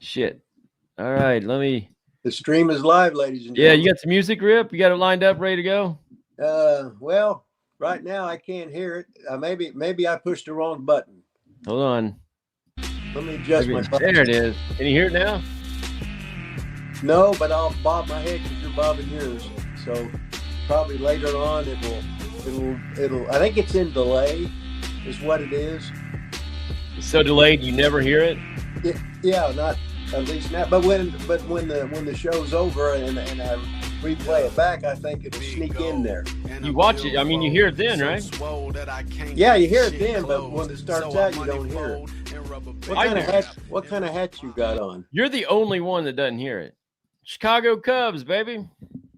Shit. All right, let me. The stream is live, ladies and Yeah, gentlemen. you got some music, Rip? You got it lined up, ready to go? Well, right now I can't hear it. Maybe I pushed the wrong button. Hold on. Let me adjust my button. There it is. Can you hear it now? No, but I'll bob my head because you're bobbing yours. So probably later on it'll. I think it's in delay, is what it is. It's so delayed you never hear it. Yeah, not at least now. But when the show's over and I replay it back, I think it'll sneak in there. You watch it. I mean, you hear it then, right? Yeah, you hear it then, but when it starts out, you don't hear it. What kind of hat you got on? You're the only one that doesn't hear it. Chicago Cubs, baby.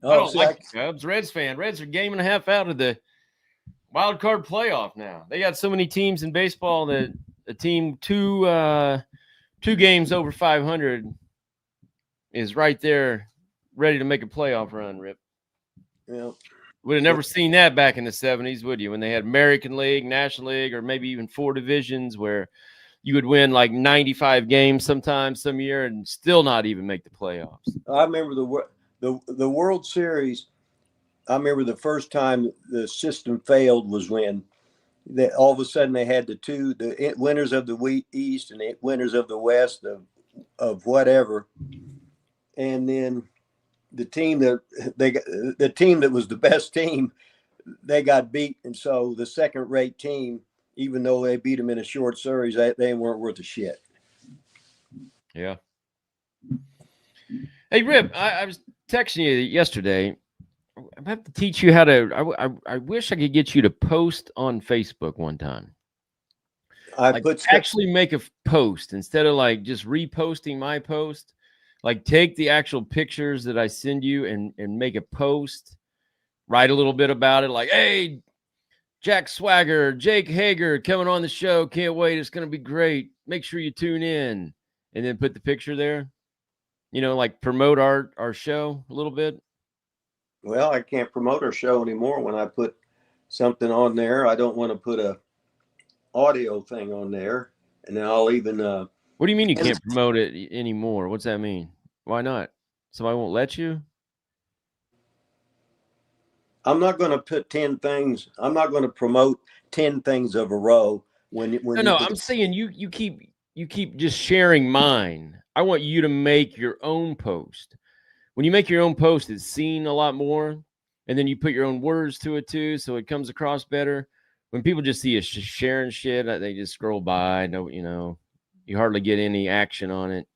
Oh, I don't like the Cubs. Reds fan. Reds are game and a half out of the wild card playoff now. They got so many teams in baseball that a team two games over 500 is right there ready to make a playoff run, Rip. Yeah. Would have never seen that back in the 70s, would you? When they had American League, National League, or maybe even 4 divisions where you would win like 95 games sometimes some year and still not even make the playoffs. I remember the World Series. I remember the first time the system failed was when all of a sudden they had the winners of the East and the winners of the West of whatever, and then the team that was the best team, they got beat, and so the second-rate team, even though they beat them in a short series, they weren't worth a shit. Yeah. Hey, Rip, I was texting you yesterday. I have to teach you how to. I wish I could get you to post on Facebook one time. Actually make a post instead of like just reposting my post. Like take the actual pictures that I send you and make a post. Write a little bit about it, like, hey, Jack Swagger, Jake Hager coming on the show. Can't wait. It's going to be great. Make sure you tune in. And then put the picture there. You know, like promote our show a little bit. Well, I can't promote our show anymore when I put something on there. I don't want to put a audio thing on there. And then I'll even... what do you mean you can't promote it anymore? What's that mean? Why not? Somebody won't let you? I'm not going to put 10 things. I'm not going to promote 10 things of a row. No, I'm saying you keep just sharing mine. I want you to make your own post. When you make your own post, it's seen a lot more, and then you put your own words to it too, so it comes across better. When people just see you sharing shit, they just scroll by. No, you hardly get any action on it.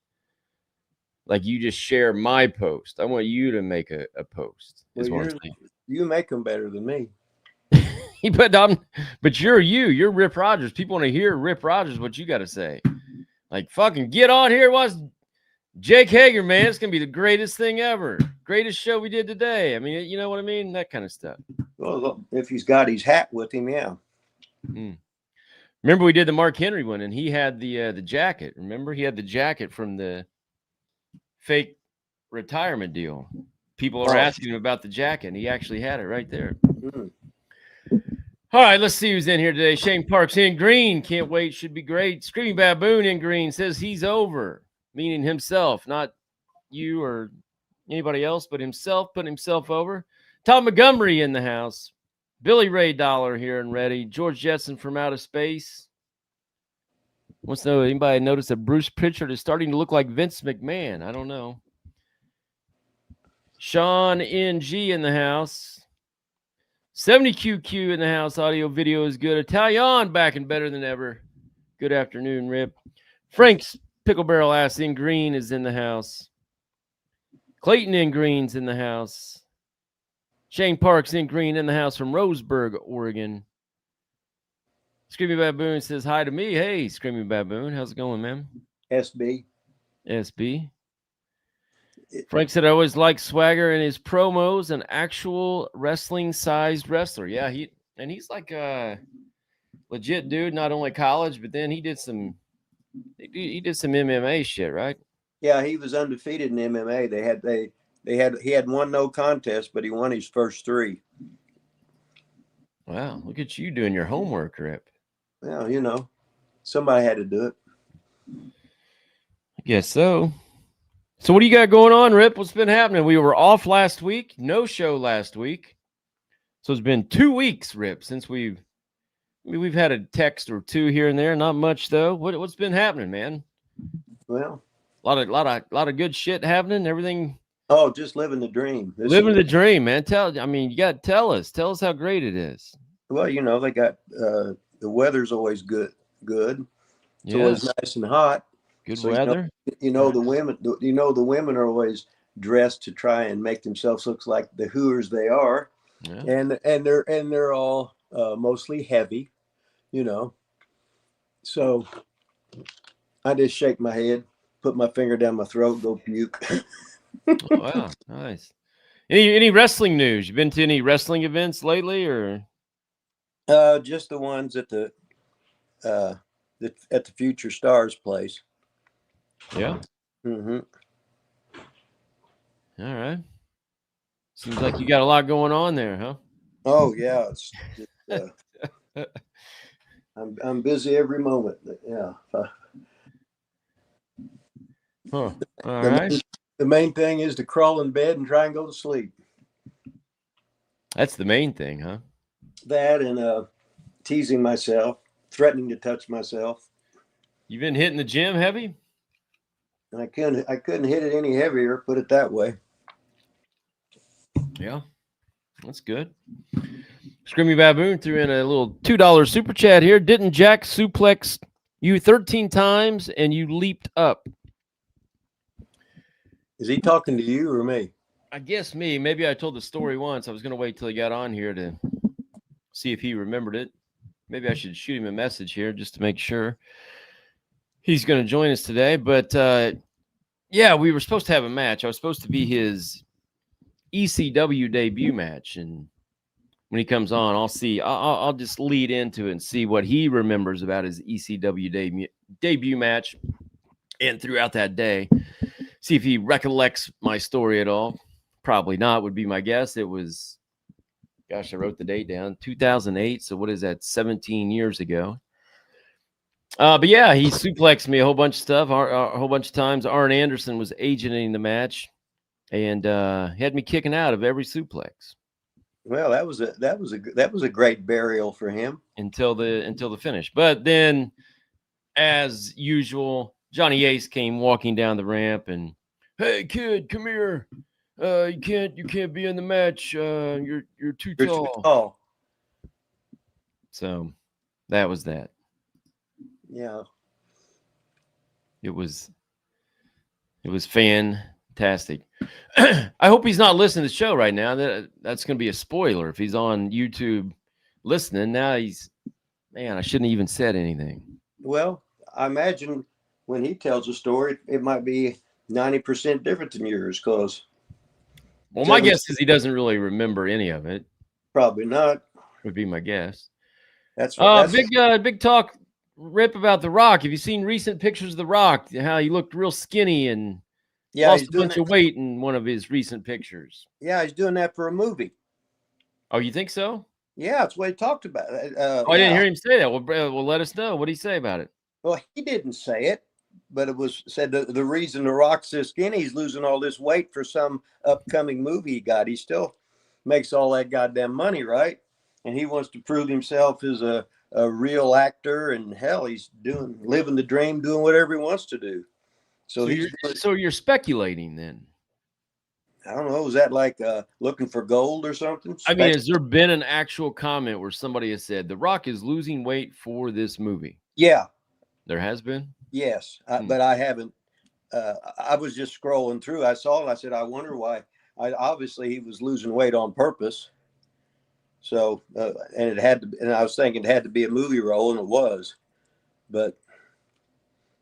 Like you just share my post. I want you to make a post. Well, you make them better than me. But you're Rip Rogers. People want to hear Rip Rogers, what you got to say. Like, fucking get on here. Watch Jake Hager, man. It's going to be the greatest thing ever. Greatest show we did today. I mean, you know what I mean? That kind of stuff. Well, if he's got his hat with him, yeah. Remember we did the Mark Henry one, and he had the jacket. Remember? He had the jacket from the fake retirement deal. People are asking him about the jacket, and he actually had it right there. All right, let's see who's in here today. Shane Parks in green. Can't wait. Should be great. Screaming Baboon in green says he's over, meaning himself, not you or anybody else, but himself, putting himself over. Tom Montgomery in the house. Billy Ray Dollar here and ready. George Jetson from outer space. Wants to know, anybody notice that Bruce Pritchard is starting to look like Vince McMahon? I don't know. Sean NG in the house. 70QQ in the house. Audio video is good. Italian back and better than ever. Good afternoon, Rip. Frank's Pickle Barrel Ass in green is in the house. Clayton in green's in the house. Shane Parks in green in the house from Roseburg, Oregon. Screaming Baboon says hi to me. Hey, Screaming Baboon. How's it going, man? SB. Frank said, I always like Swagger and his promos, an actual wrestling-sized wrestler. Yeah, he's like a legit dude, not only college, but then he did some MMA shit, right? Yeah, he was undefeated in MMA. He had won no contest, but he won his first 3. Wow, look at you doing your homework, Rip. Well, somebody had to do it. Guess so. So what do you got going on, Rip? What's been happening? We were off last week. No show last week. So it's been 2 weeks, Rip, since we've had a text or two here and there. Not much though. What's been happening, man? Well, A lot of good shit happening. Everything. oh, just living the dream. Living the dream, man. You got to tell us how great it is. Well, they got the weather's always good. It's always nice and hot. Good weather. The women are always dressed to try and make themselves look like the hooers they are. Yeah. And they're all mostly heavy, So I just shake my head, put my finger down my throat, go puke. Oh, wow, nice. Any wrestling news? You been to any wrestling events lately, or just the ones at the Future Stars place? Yeah. Mm-hmm. All right. Seems like you got a lot going on there, huh? Oh yeah, I'm busy every moment. Yeah. Huh. All right. The main thing is to crawl in bed and try and go to sleep. That's the main thing, huh? That and teasing myself, threatening to touch myself. You been hitting the gym heavy? I couldn't hit it any heavier, put it that way. Yeah. That's good. Screamy Baboon threw in a little $2 super chat here. Didn't Jack suplex you 13 times and you leaped up? Is he talking to you or me? I guess me. Maybe I told the story once. I was going to wait till he got on here to see if he remembered it. Maybe I should shoot him a message here just to make sure he's going to join us today. But yeah, we were supposed to have a match. I was supposed to be his ECW debut match. And when he comes on, I'll just lead into it and see what he remembers about his ECW debut match and throughout that day. See if he recollects my story at all. Probably not, would be my guess. It was, gosh, I wrote the date down, 2008. So what is that, 17 years ago? But yeah, he suplexed me a whole bunch of stuff, a whole bunch of times. Arn Anderson was agenting the match and had me kicking out of every suplex. Well, that was a great burial for him until the finish. But then, as usual, Johnny Ace came walking down the ramp and, "Hey kid, come here. You can't be in the match. You're too tall." So that was that. Yeah. It was fantastic. I hope he's not listening to the show right now. That's going to be a spoiler if he's on YouTube listening. Now I shouldn't have even said anything. Well, I imagine when he tells a story, it might be 90% different than yours, because. Well, my guess is he doesn't really remember any of it. Probably not. Would be my guess. That's right. Big talk, Rip, about The Rock. Have you seen recent pictures of The Rock? How he looked real skinny and lost a bunch of weight in one of his recent pictures. Yeah, he's doing that for a movie. Oh, you think so? Yeah, that's what he talked about. I didn't hear him say that. Well, let us know. What did he say about it? Well, he didn't say it, but it was said that the reason The Rock's so skinny, he's losing all this weight for some upcoming movie he got. He still makes all that goddamn money, right? And he wants to prove himself as a real actor, and hell, he's living the dream, doing whatever he wants to do. So you're speculating then? I don't know. Is that like looking for gold or something? I mean, has there been an actual comment where somebody has said The Rock is losing weight for this movie? Yeah. There has been? Yes, but I haven't. I was just scrolling through. I saw it. I said, I wonder why. Obviously, he was losing weight on purpose. So, and it had to. And I was thinking it had to be a movie role, and it was. But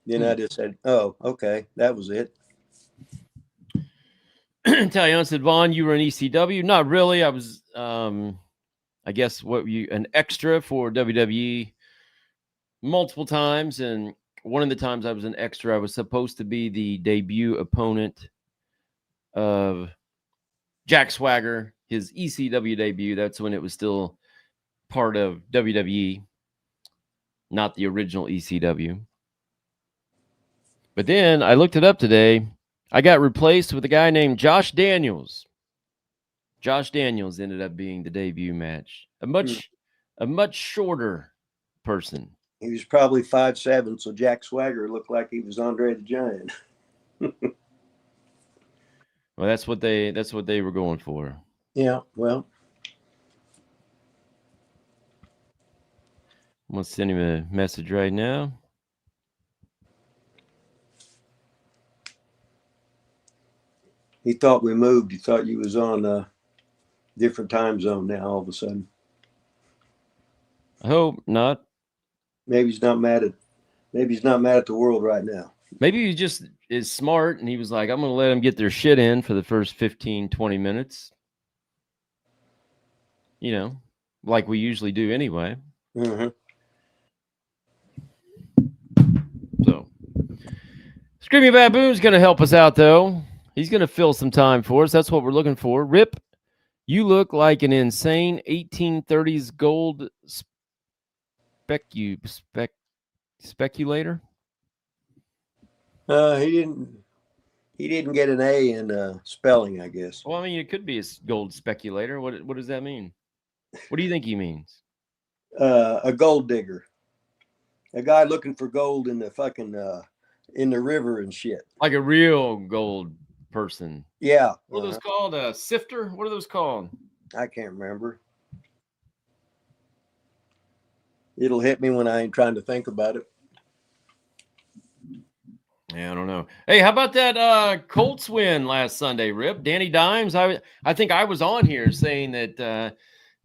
then I just said, "Oh, okay, that was it." Talion said, "Vaughn, you were in ECW." Not really. I was, I guess, an extra for WWE multiple times, and one of the times I was an extra, I was supposed to be the debut opponent of Jack Swagger, his ECW debut. That's when it was still part of WWE, not the original ECW. But then I looked it up today. I got replaced with a guy named Josh Daniels. Josh Daniels ended up being the debut match. A much shorter person. He was probably 5'7", so Jack Swagger looked like he was Andre the Giant. Well, that's what they were going for. Yeah, well. I'm gonna send him a message right now. He thought we moved. He thought you was on a different time zone now all of a sudden. I hope not. Maybe he's not mad at the world right now. Maybe he just is smart and he was like, I'm going to let them get their shit in for the first 15, 20 minutes. You know, like we usually do anyway. Mm-hmm. So, Screaming Baboon's going to help us out, though. He's going to fill some time for us. That's what we're looking for. Rip, you look like an insane 1830s gold speculator. He didn't get an A in spelling, I guess. Well, I mean, it could be a gold speculator. What does that mean? What do you think he means? A gold digger, a guy looking for gold in the fucking in the river and shit. Like a real gold person. Yeah. What are those called? A sifter? What are those called? I can't remember. It'll hit me when I ain't trying to think about it. Yeah, I don't know. Hey, how about that Colts win last Sunday, Rip? Danny Dimes. I think I was on here saying that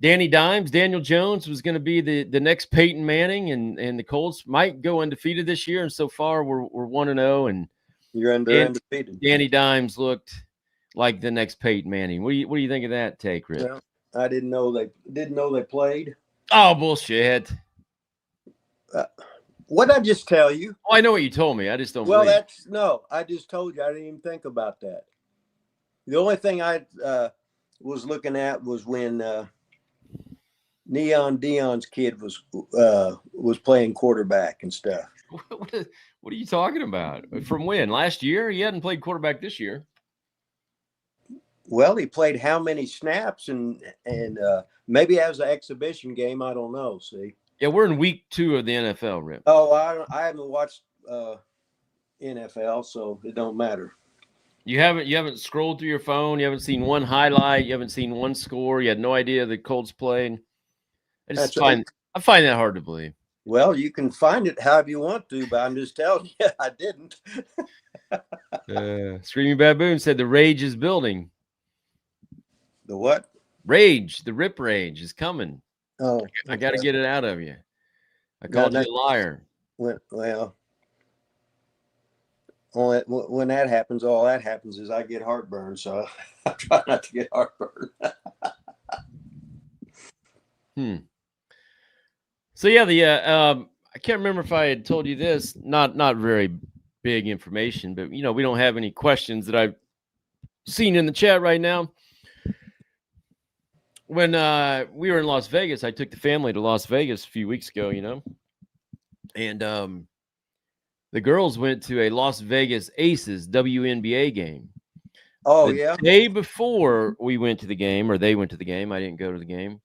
Danny Dimes, Daniel Jones was going to be the next Peyton Manning, and the Colts might go undefeated this year. And so far, we're 1-0, and you're undefeated. Danny Dimes looked like the next Peyton Manning. What do you think of that take, Rip? Well, I didn't know they played. Oh, bullshit. What did I just tell you? Oh, I know what you told me. I just don't. Well, I just told you. I didn't even think about that. The only thing I was looking at was when Neon Dion's kid was playing quarterback and stuff. What are you talking about? From when? Last year? He hadn't played quarterback this year. Well, he played how many snaps and maybe as an exhibition game. I don't know. See. Yeah, we're in week 2 of the NFL, Rip. Oh, I haven't watched NFL, so it don't matter. You haven't scrolled through your phone. You haven't seen one highlight. You haven't seen one score. You had no idea the Colts played. I find that hard to believe. Well, you can find it however you want to, but I'm just telling you, I didn't. Screaming Baboon said the rage is building. The what? Rage. The Rip rage is coming. Oh, okay. I got to get it out of you. I called you a liar. Well, when that happens, all that happens is I get heartburn. So I try not to get heartburn. So yeah, I can't remember if I had told you this. Not very big information, but we don't have any questions that I've seen in the chat right now. When we were in Las Vegas, I took the family to Las Vegas a few weeks ago, and the girls went to a Las Vegas Aces WNBA game. Oh, the day before we went to the game, or they went to the game, I didn't go to the game.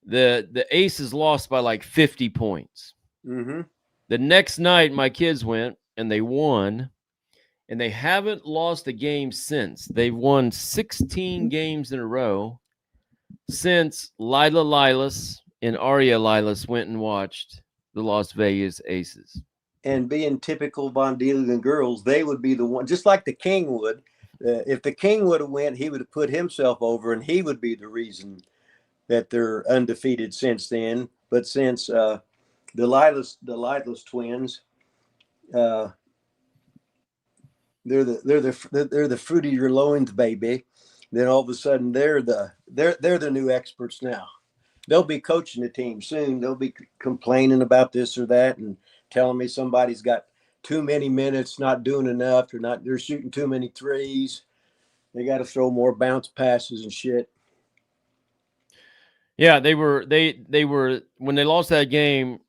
The Aces lost by like 50 points. Mm-hmm. The next night, my kids went and they won, and they haven't lost a game since. They've won 16 games in a row since Lila Lilas and Aria Lilas went and watched the Las Vegas Aces. And being typical Von Deelen girls, they would be the one, just like the King would. If the King would have went, he would have put himself over, and he would be the reason that they're undefeated since then. But since the Lilas twins, they're the fruit of your loins, baby. Then all of a sudden they're the new experts now. They'll be coaching the team soon. They'll be complaining about this or that and telling me somebody's got too many minutes, not doing enough, they're shooting too many threes. They got to throw more bounce passes and shit. Yeah, they were when they lost that game,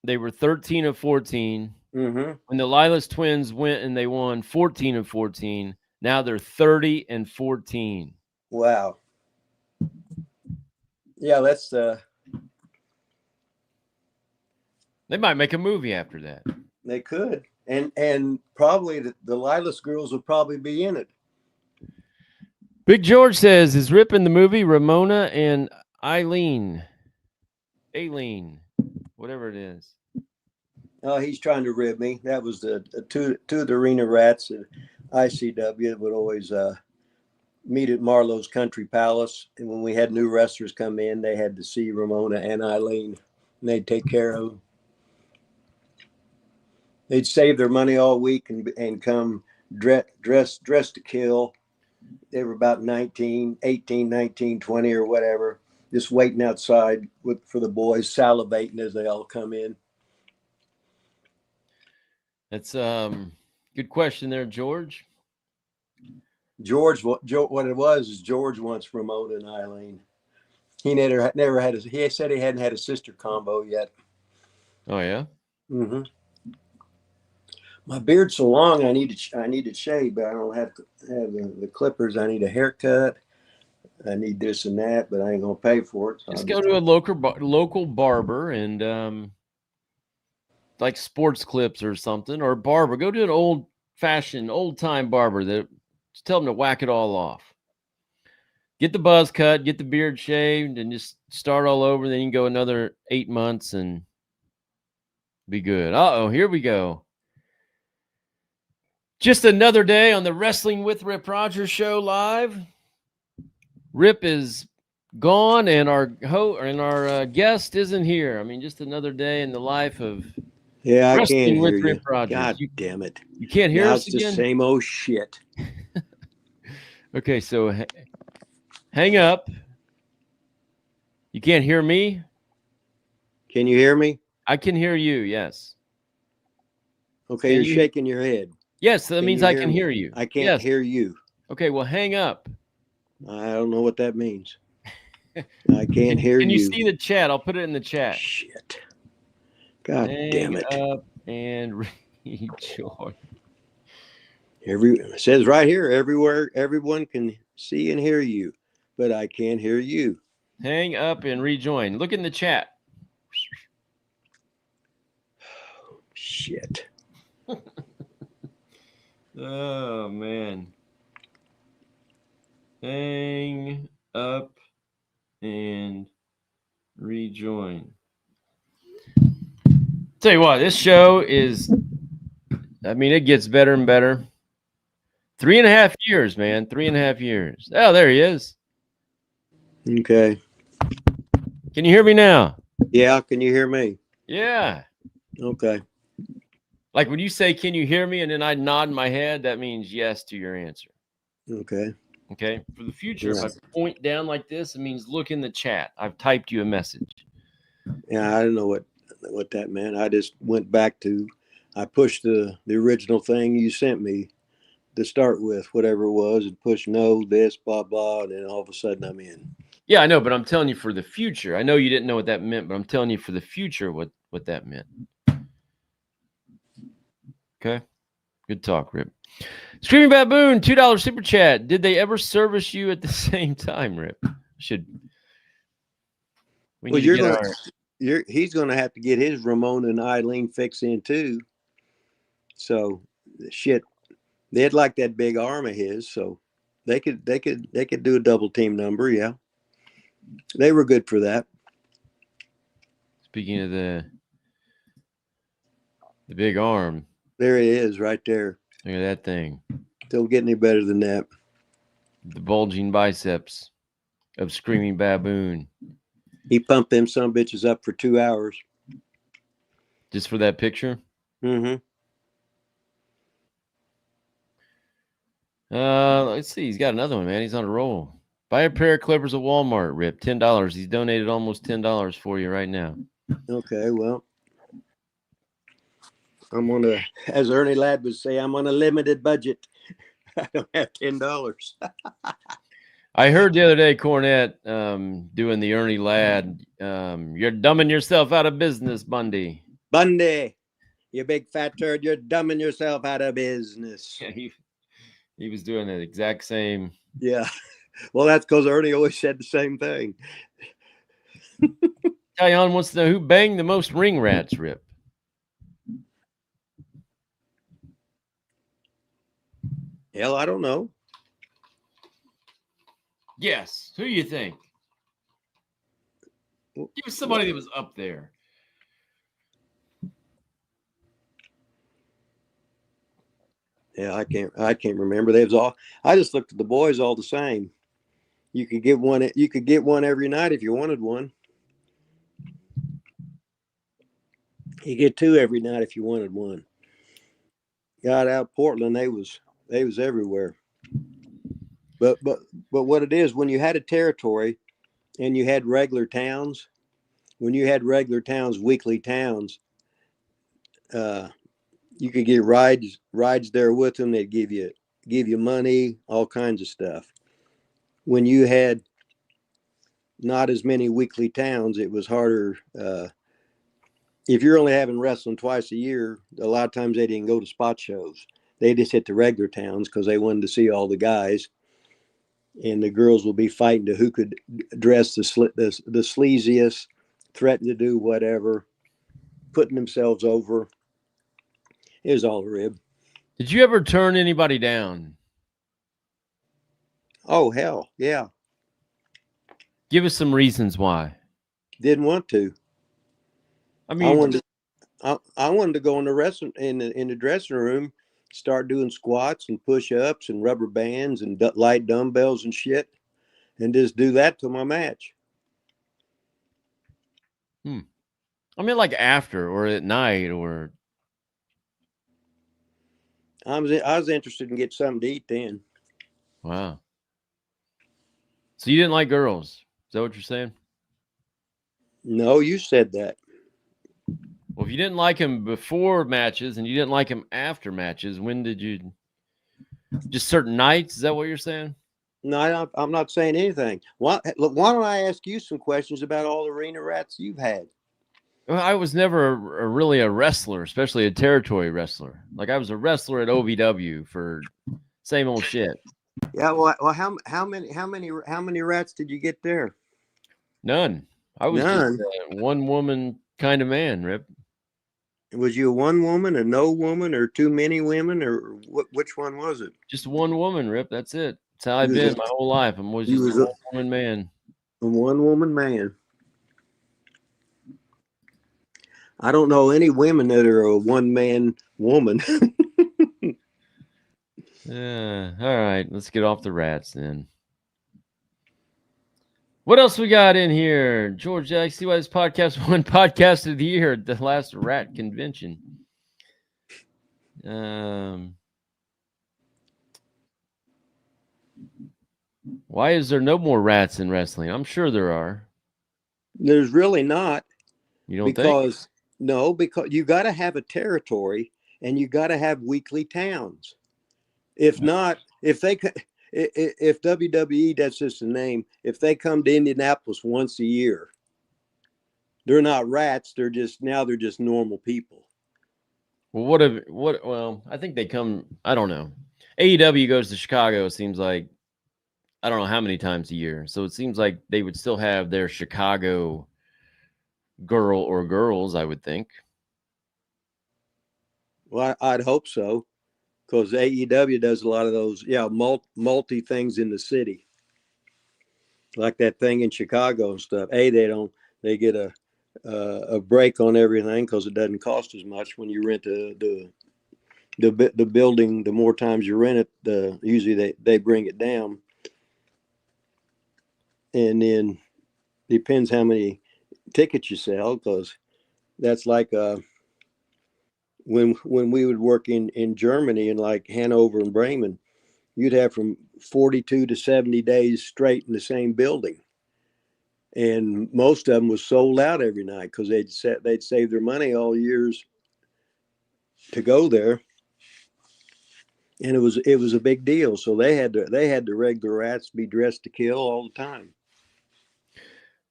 they were 13 of 14 Mm-hmm. When the Lilas twins went and they won 14-14, now they're 30-14. Wow. Yeah, that's They might make a movie after that. they could. And probably the Lilas girls will probably be in it. Big George says, is Rip in the movie Ramona and Aileen, whatever it is? Oh, he's trying to rib me. That was the two of the arena rats at ICW that would always meet at Marlowe's Country Palace. And when we had new wrestlers come in, they had to see Ramona and Eileen, and they'd take care of them. They'd save their money all week and come dressed to kill. They were about 19, 18, 19, 20 or whatever, just waiting outside for the boys, salivating as they all come in. That's good question there, George. George, what it was is George wants Ramona and Eileen. He never had. He said he hadn't had a sister combo yet. Oh yeah. Mm-hmm. My beard's so long, I need to shave, but I don't have the clippers. I need a haircut. I need this and that, but I ain't gonna pay for it. So Just go to a local barber and like Sports Clips or something, or barber. Go to an old time barber that just tell them to whack it all off. Get the buzz cut, get the beard shaved, and just start all over. Then you can go another 8 months and be good. Here we go. Just another day on the Wrestling with Rip Rogers show live. Rip is gone, and our guest isn't here. I mean, just another day in the life of I Wrestling can't hear with you. Rip Rogers. God damn it! You can't hear us again? again? It's the same old shit. Okay, so hang up. You can't hear me? Can you hear me? I can hear you, yes. Okay, you're shaking your head. Yes, that means I can hear you. I can't hear you. Okay, well, hang up. I don't know what that means. I can't hear you. Can you see the chat? I'll put it in the chat. Shit. God damn it. Hang up and rejoin. It says right here, everywhere, everyone can see and hear you, but I can't hear you. Hang up and rejoin. Look in the chat. Shit. Oh, man. Hang up and rejoin. Tell you what, this show is, I mean, it gets better and better. 3.5 years, man. 3.5 years. Oh, there he is. Okay. Can you hear me now? Yeah, can you hear me? Yeah. Okay. Like when you say, can you hear me? And then I nod my head, that means yes to your answer. Okay. Okay. For the future, if I point down like this, it means look in the chat. I've typed you a message. Yeah, I don't know what that meant. I just went back to, I pushed the original thing you sent me to start with, whatever it was, and push no, this, blah, blah, and then all of a sudden I'm in. Yeah, I know, but I'm telling you for the future. I know you didn't know what that meant, but I'm telling you for the future what that meant. Okay. Good talk, Rip. Screaming Baboon, $2 super chat. Did they ever service you at the same time, Rip? He's going to have to get his Ramona and Eileen fix in too. So shit, they'd like that big arm of his, so they could do a double team number. Yeah, they were good for that. Speaking of the big arm, there it is, right there. Look at that thing. Don't get any better than that. The bulging biceps of Screaming Baboon. He pumped them some bitches up for 2 hours. Just for that picture? Mm-hmm. Let's see. He's got another one, man. He's on a roll. Buy a pair of clippers at Walmart, Rip. $10. He's donated almost $10 for you right now. Okay, well, I'm on a, as Ernie Ladd would say, I'm on a limited budget. I don't have $10. I heard the other day, Cornette, doing the Ernie Ladd. You're dumbing yourself out of business, Bundy. Bundy. You big fat turd, you're dumbing yourself out of business. Yeah, he was doing the exact same. Yeah. Well, that's because Ernie always said the same thing. Tyon wants to know who banged the most ring rats, Rip. Hell, I don't know. Yes. Who do you think? Give us somebody that was up there. Yeah, I can't remember. They was all. I just looked at the boys all the same. You could get one. You could get one every night if you wanted one. You get two every night if you wanted one. Got out Portland, they was everywhere. But what it is, when you had a territory and you had regular towns, when you had regular towns, weekly towns, you could get rides there with them. They'd give you money, all kinds of stuff. When you had not as many weekly towns, it was harder. If you're only having wrestling twice a year, a lot of times they didn't go to spot shows. They just hit the regular towns because they wanted to see all the guys. And the girls will be fighting to who could dress the sleaziest, threaten to do whatever, putting themselves over. It was all a rib. Did you ever turn anybody down? Oh, hell, yeah. Give us some reasons why. Didn't want to. I mean, I wanted to go in the wrestling in the dressing room, start doing squats and push-ups and rubber bands and light dumbbells and shit, and just do that till my match. I mean, like after or at night or. I was interested in getting something to eat then. Wow. So you didn't like girls? Is that what you're saying? No, you said that. Well, if you didn't like him before matches and you didn't like him after matches, when did you? Just certain nights? Is that what you're saying? No, I'm not saying anything. Why don't I ask you some questions about all the arena rats you've had? Well, I was never really a wrestler, especially a territory wrestler. Like I was a wrestler at OVW for same old shit. Yeah, well, how many rats did you get there? None. I was None. just a one woman kind of man, Rip. Was you a one woman, a no woman, or too many women, or which one was it? Just one woman, Rip. That's it. That's how I've been my whole life. I'm always just a one woman man. A one woman man. I don't know any women that are a one man woman. Yeah. All right. Let's get off the rats then. What else we got in here? George, I see why this podcast won podcast of the year at the last rat convention. Why is there no more rats in wrestling? I'm sure there are. There's really not. You don't think? No, because you got to have a territory and you got to have weekly towns. If not, if WWE, that's just the name, if they come to Indianapolis once a year, they're not rats. They're just normal people. Well, well, I think they come, I don't know. AEW goes to Chicago, it seems like, I don't know how many times a year. So it seems like they would still have their Chicago girl or girls, I would think. Well, I'd hope so, because AEW does a lot of those, multi things in the city, like that thing in Chicago and stuff. They get a break on everything because it doesn't cost as much when you rent the building. The more times you rent it, usually they bring it down, and then depends how many tickets you sell, because that's like when we would work in Germany, in like Hanover and Bremen, you'd have from 42 to 70 days straight in the same building, and most of them was sold out every night because they'd save their money all years to go there, and it was a big deal. So they had the regular rats be dressed to kill all the time.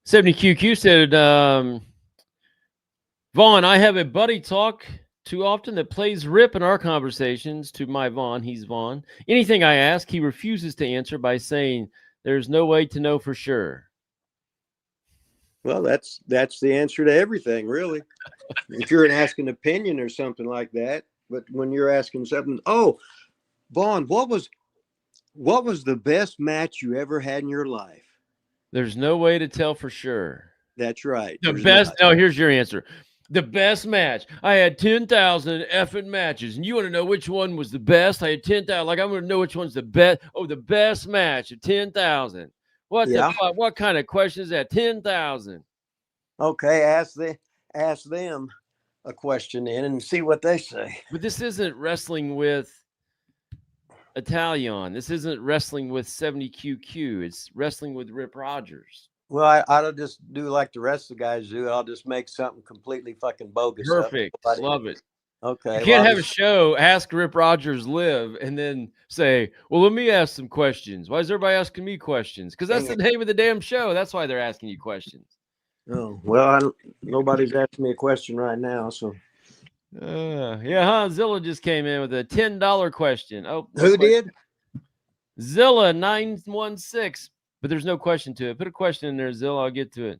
70QQ said, Vaughn, I have a buddy talk too often that plays Rip in our conversations. To my Vaughn, he's Vaughn. Anything I ask, he refuses to answer by saying, "There's no way to know for sure." Well, that's the answer to everything, really. If you're asking an opinion or something like that, but when you're asking something, oh, Vaughn, what was the best match you ever had in your life? There's no way to tell for sure. That's right. The best. No, here's your answer. The best match. I had 10,000 effing matches, and you want to know which one was the best? I had 10,000. Like, I'm going to know which one's the best. Oh, the best match of 10,000. What the fuck? What kind of question is that? 10,000. Okay, ask them a question in and see what they say. But this isn't wrestling with Italian. This isn't wrestling with 70QQ. It's wrestling with Rip Rogers. Well, I'll just do like the rest of the guys do. I'll just make something completely fucking bogus. Perfect. Love it. Okay. You can't have a show, Ask Rip Rogers Live, and then say, well, let me ask some questions. Why is everybody asking me questions? Because that's the name of the damn show. That's why they're asking you questions. Oh, well, nobody's asking me a question right now, so. Zilla just came in with a $10 question. Oh, who did? Zilla 916, but there's no question to it. Put a question in there, Zilla. I'll get to it.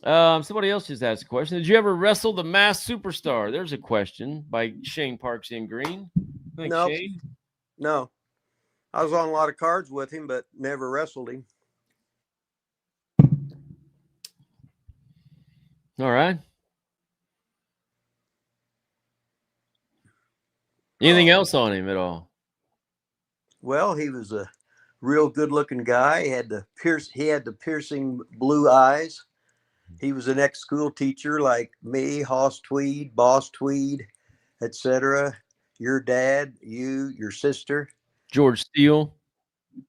Somebody else just asked a question. Did you ever wrestle the Masked Superstar? There's a question by Shane Parks in Green. No, no. I was on a lot of cards with him, but never wrestled him. All right. Anything else on him at all? Well, he was a real good-looking guy. He had the piercing blue eyes. He was an ex-school teacher like me, Hoss Tweed, Boss Tweed, etc. Your dad, your sister, George Steele,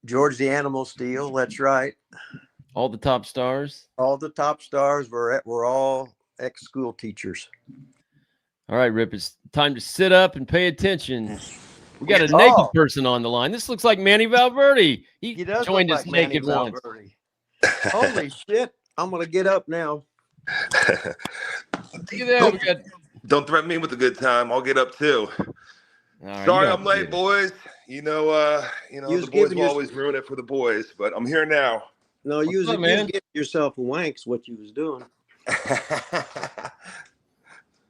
George the Animal Steele. That's right. All the top stars. All the top stars were all ex-school teachers. All right, Rip, it's time to sit up and pay attention. We got a naked person on the line. This looks like Manny Valverde. He joined us naked once. Holy shit. I'm going to get up now. Don't threaten me with a good time. I'll get up too. Right, sorry I'm late, boys. The boys will always ruin it for the boys, but I'm here now. No, you was giving yourself a wank's what you was doing.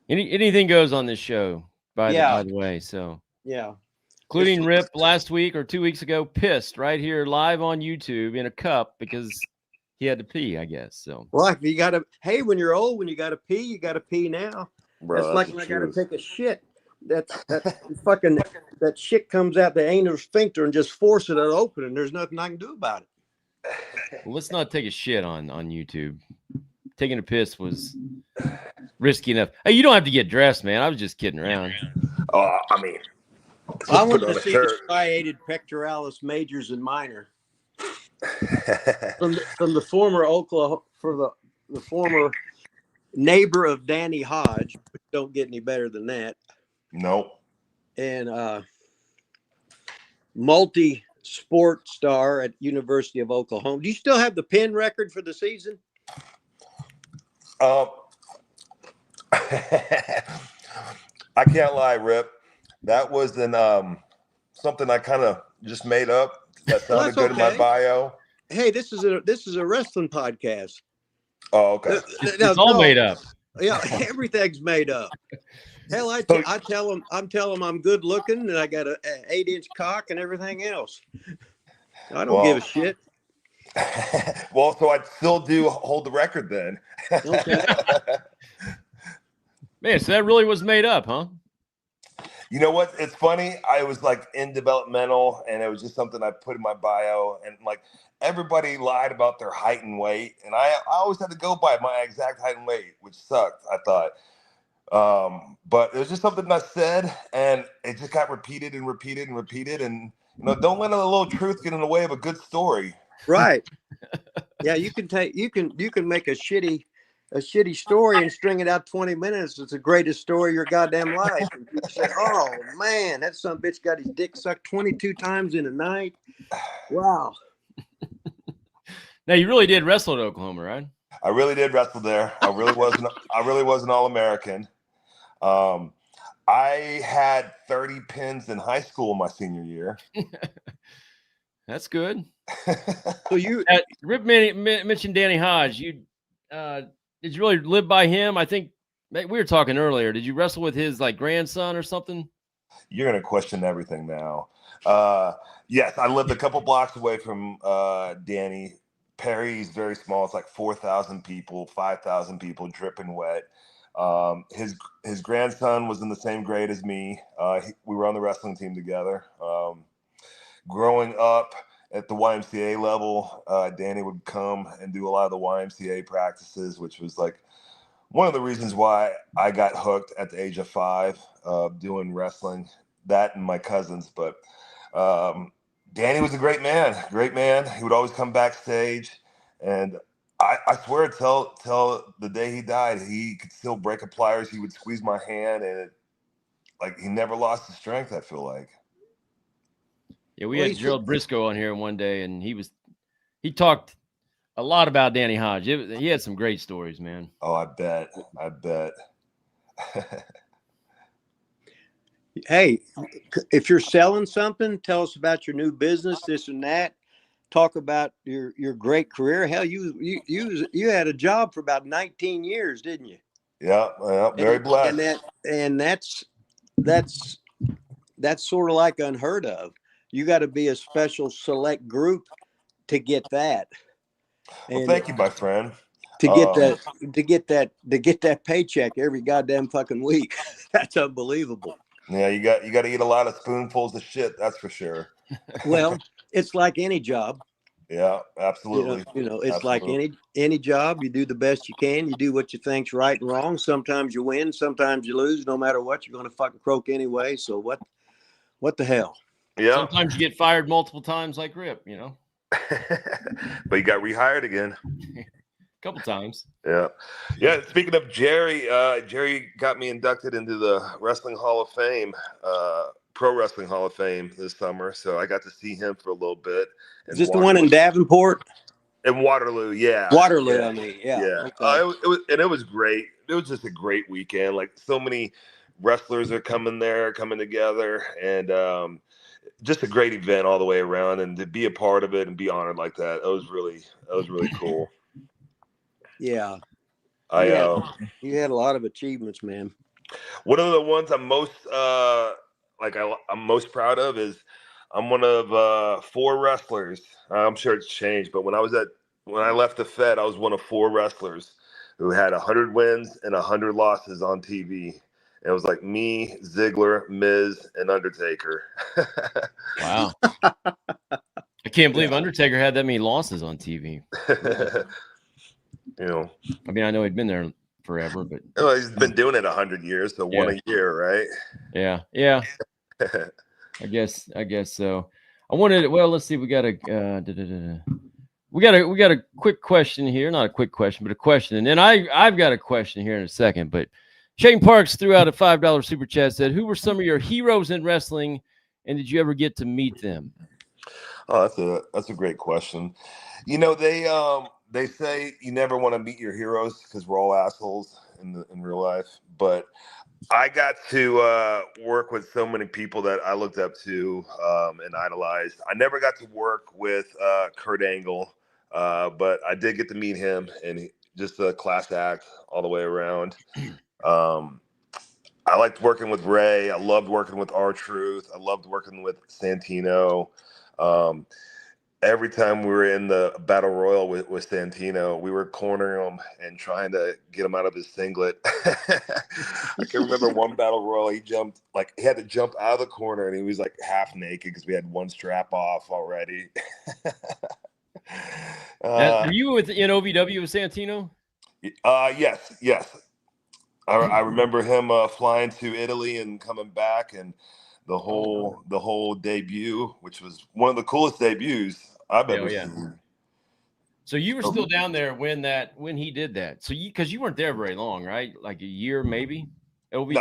Anything goes on this show, by the way. So yeah, including Rip last week or 2 weeks ago, pissed right here live on YouTube in a cup because he had to pee, I guess. So well, you gotta. Hey, when you're old, when you gotta pee now. Bro, that's like when I gotta take a shit. That fucking that shit comes out the anal sphincter and just force it open, and there's nothing I can do about it. Well, let's not take a shit on YouTube. Taking a piss was risky enough. Hey, you don't have to get dressed, man. I was just kidding around. Oh, I want to see the striated pectoralis majors and minor from the former Oklahoma, for the former neighbor of Danny Hodge. Don't get any better than that. Nope. And multi-sport star at University of Oklahoma. Do you still have the pin record for the season? I can't lie, Rip. That was something I kind of just made up. That sounded good in my bio. Hey, this is a wrestling podcast. Oh, okay. It's all made up. Yeah, everything's made up. Hell, I tell them I'm good looking and I got an 8-inch cock and everything else. I don't give a shit. Well, so I'd still do hold the record then. Okay. Man, so that really was made up, huh? You know what? It's funny. I was like in developmental, and it was just something I put in my bio, and like everybody lied about their height and weight, and I always had to go by my exact height and weight, which sucked, I thought. But it was just something I said, and it just got repeated and repeated and repeated, and don't let a little truth get in the way of a good story. Right. Yeah, you can make a shitty story and string it out 20 minutes. It's the greatest story of your goddamn life. And people say, oh man, that son of a bitch got his dick sucked 22 times in a night. Wow. Now you really did wrestle at Oklahoma, right? I really did wrestle there. I really was an All-American. I had 30 pins in high school my senior year. That's good. So you Rip mentioned Danny Hodge. Did you really live by him? I think we were talking earlier. Did you wrestle with his like grandson or something? You're gonna question everything now. Yes, I lived a couple blocks away from Danny. Perry's very small. It's like 4,000 people, 5,000 people, dripping wet. His grandson was in the same grade as me. We were on the wrestling team together. Growing up at the YMCA level, Danny would come and do a lot of the YMCA practices, which was like one of the reasons why I got hooked at the age of 5, doing wrestling. That and my cousins, but Danny was a great man. Great man. He would always come backstage, and I swear, till the day he died, he could still break a pliers. He would squeeze my hand, and like he never lost his strength. I feel like. Yeah, we had Gerald Briscoe on here one day, and he talked a lot about Danny Hodge. He had some great stories, man. Oh, I bet. Hey, if you're selling something, tell us about your new business, this and that. Talk about your great career. Hell, you had a job for about 19 years, didn't you? Yeah, very blessed. And that's sort of like unheard of. You got to be a special select group to get that. Well, thank you, my friend. To get that paycheck every goddamn fucking week. That's unbelievable. Yeah, you got to eat a lot of spoonfuls of shit. That's for sure. Well, it's like any job. Yeah, absolutely. You know, it's like any job. You do the best you can. You do what you think's right and wrong. Sometimes you win, sometimes you lose. No matter what, you're going to fucking croak anyway. So what the hell? Yeah. Sometimes you get fired multiple times, like Rip. You know. But you got rehired again. A couple times. Yeah. Speaking of Jerry, Jerry got me inducted into the Wrestling Hall of Fame, Pro Wrestling Hall of Fame this summer. So I got to see him for a little bit. Is this the one in Davenport? In Waterloo, yeah. Waterloo, yeah. I mean, yeah. Okay. It was great. It was just a great weekend. Like so many wrestlers are coming together, and just a great event all the way around. And to be a part of it and be honored like that, that was really cool. Yeah. You had a lot of achievements, man. One of the ones I'm most I'm most proud of is I'm one of 4 wrestlers. I'm sure it's changed, but when I left the Fed, I was one of 4 wrestlers who had 100 wins and 100 losses on TV. And it was like me, Ziggler, Miz, and Undertaker. Wow. I can't believe Undertaker had that many losses on TV. You know, I mean, I know he'd been there forever, but he's been doing it 100 years, so one a year, right? Yeah. I guess so. I wanted. Well, let's see. We got a quick question here. Not a quick question, but a question. And then I've got a question here in a second. But Shane Parks threw out a $5 super chat. Said, "Who were some of your heroes in wrestling, and did you ever get to meet them?" Oh, that's a great question. You know, they say you never want to meet your heroes because we're all assholes in real life. But I got to work with so many people that I looked up to and idolized. I never got to work with Kurt Angle, but I did get to meet him, and just a class act all the way around. I liked working with Ray. I loved working with R-Truth. I loved working with Santino. Every time we were in the battle royal with Santino, we were cornering him and trying to get him out of his singlet. I can remember one battle royal, he had to jump out of the corner, and he was like half naked because we had one strap off already. Were you in OVW with Santino? Yes. I remember him flying to Italy and coming back, and the whole debut, which was one of the coolest debuts I've ever seen. So you were still down there when he did that. So because you weren't there very long, right? Like a year, maybe. OVW? No,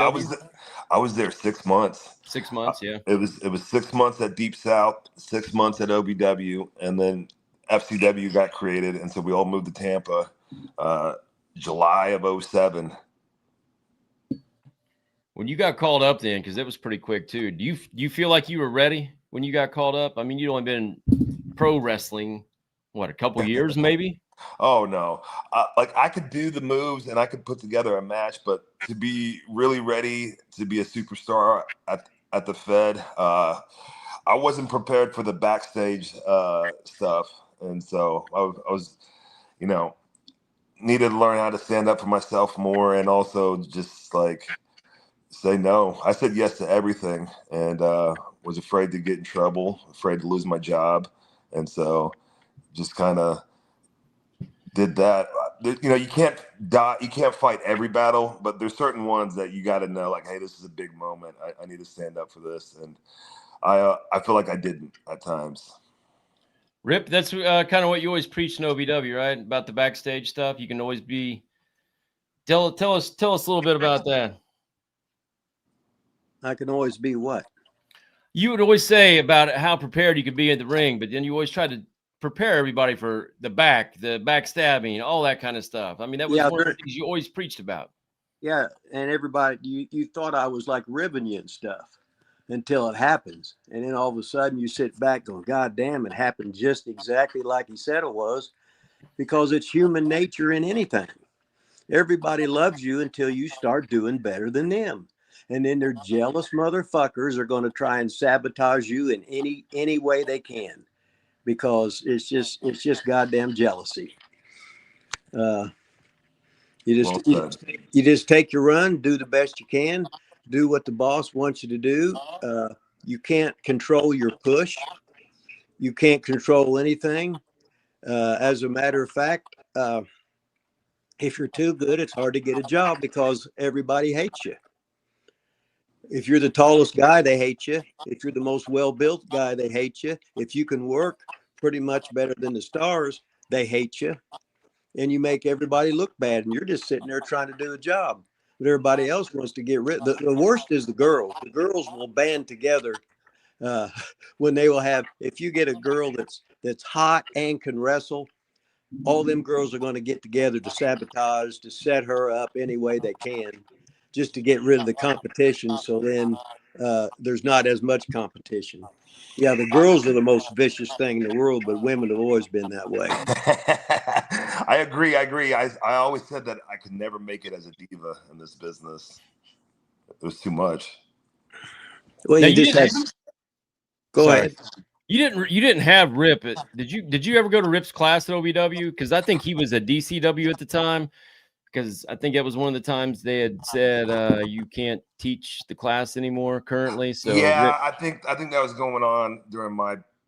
I was there 6 months. 6 months, yeah. It was 6 months at Deep South, 6 months at OVW, and then FCW got created, and so we all moved to Tampa, July of 2007. When you got called up then, because it was pretty quick too, do you feel like you were ready when you got called up? I mean, you'd only been pro wrestling, what, a couple years maybe? Oh no, like I could do the moves and I could put together a match, but to be really ready to be a superstar at the Fed, I wasn't prepared for the backstage stuff, and so I was, you know, needed to learn how to stand up for myself more, and also just like say no. I said yes to everything, and was afraid to get in trouble, afraid to lose my job, and so just kind of did that. You know, you can't die, you can't fight every battle, but there's certain ones that you got to know, like, hey, this is a big moment. I need to stand up for this, and I feel like I didn't at times. Rip, that's kind of what you always preach in OVW, right? About the backstage stuff. You can always be. Tell us a little bit about that. I can always be what? You would always say about how prepared you could be in the ring, but then you always try to prepare everybody for the backstabbing, all that kind of stuff. I mean, that was one of the things you always preached about. Yeah, and everybody, you thought I was like ribbing you and stuff until it happens. And then all of a sudden you sit back going, God damn, it happened just exactly like he said it was, because it's human nature in anything. Everybody loves you until you start doing better than them. And then they're jealous motherfuckers are going to try and sabotage you in any way they can, because it's just goddamn jealousy. You just take your run, do the best you can, do what the boss wants you to do. You can't control your push. You can't control anything. As a matter of fact, if you're too good, it's hard to get a job because everybody hates you. If you're the tallest guy, they hate you. If you're the most well-built guy, they hate you. If you can work pretty much better than the stars, they hate you. And you make everybody look bad, and you're just sitting there trying to do a job. But everybody else wants to get rid. The worst is the girls. The girls will band together when they will have. If you get a girl that's hot and can wrestle, all them girls are going to get together to sabotage, to set her up any way they can, just to get rid of the competition. So then there's not as much competition. Yeah, the girls are the most vicious thing in the world, but women have always been that way. I agree. I always said that I could never make it as a diva in this business. It was too much. Well, now, you just have. Go ahead. You didn't have Rip. Did you ever go to Rip's class at OVW? Because I think he was a DCW at the time. Because I think that was one of the times they had said you can't teach the class anymore currently. So yeah, Rip, I think that was going on during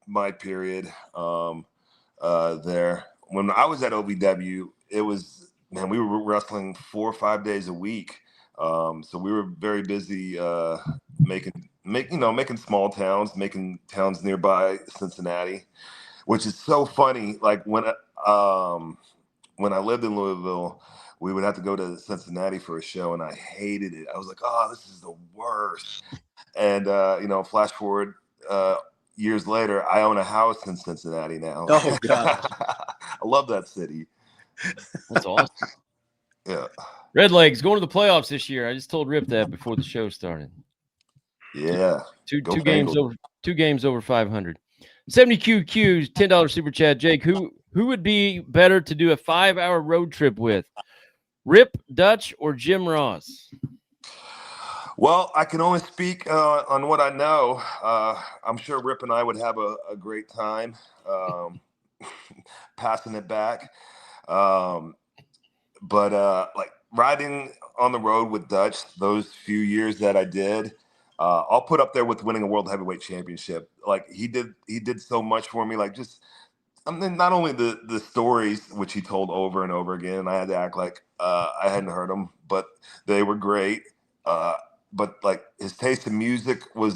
my period there. When I was at OVW, it was, man, we were wrestling 4 or 5 days a week. So we were very busy making small towns, making towns nearby Cincinnati, which is so funny. Like when I lived in Louisville, we would have to go to Cincinnati for a show, and I hated it. I was like, oh, this is the worst. And flash forward years later, I own a house in Cincinnati now. Oh God, I love that city. That's awesome. Yeah. Red Legs going to the playoffs this year. I just told Rip that before the show started. Yeah. Two games over 500. 70QQ, $10 super chat. Jake, who would be better to do a 5-hour road trip with? Rip, Dutch, or Jim Ross? Well, I can only speak on what I know. I'm sure Rip and I would have a great time passing it back. But like riding on the road with Dutch, those few years that I did, I'll put up there with winning a World Heavyweight Championship. Like he did so much for me. Like just, I mean, not only the stories which he told over and over again, I had to act like I hadn't heard them, but they were great. But like his taste in music was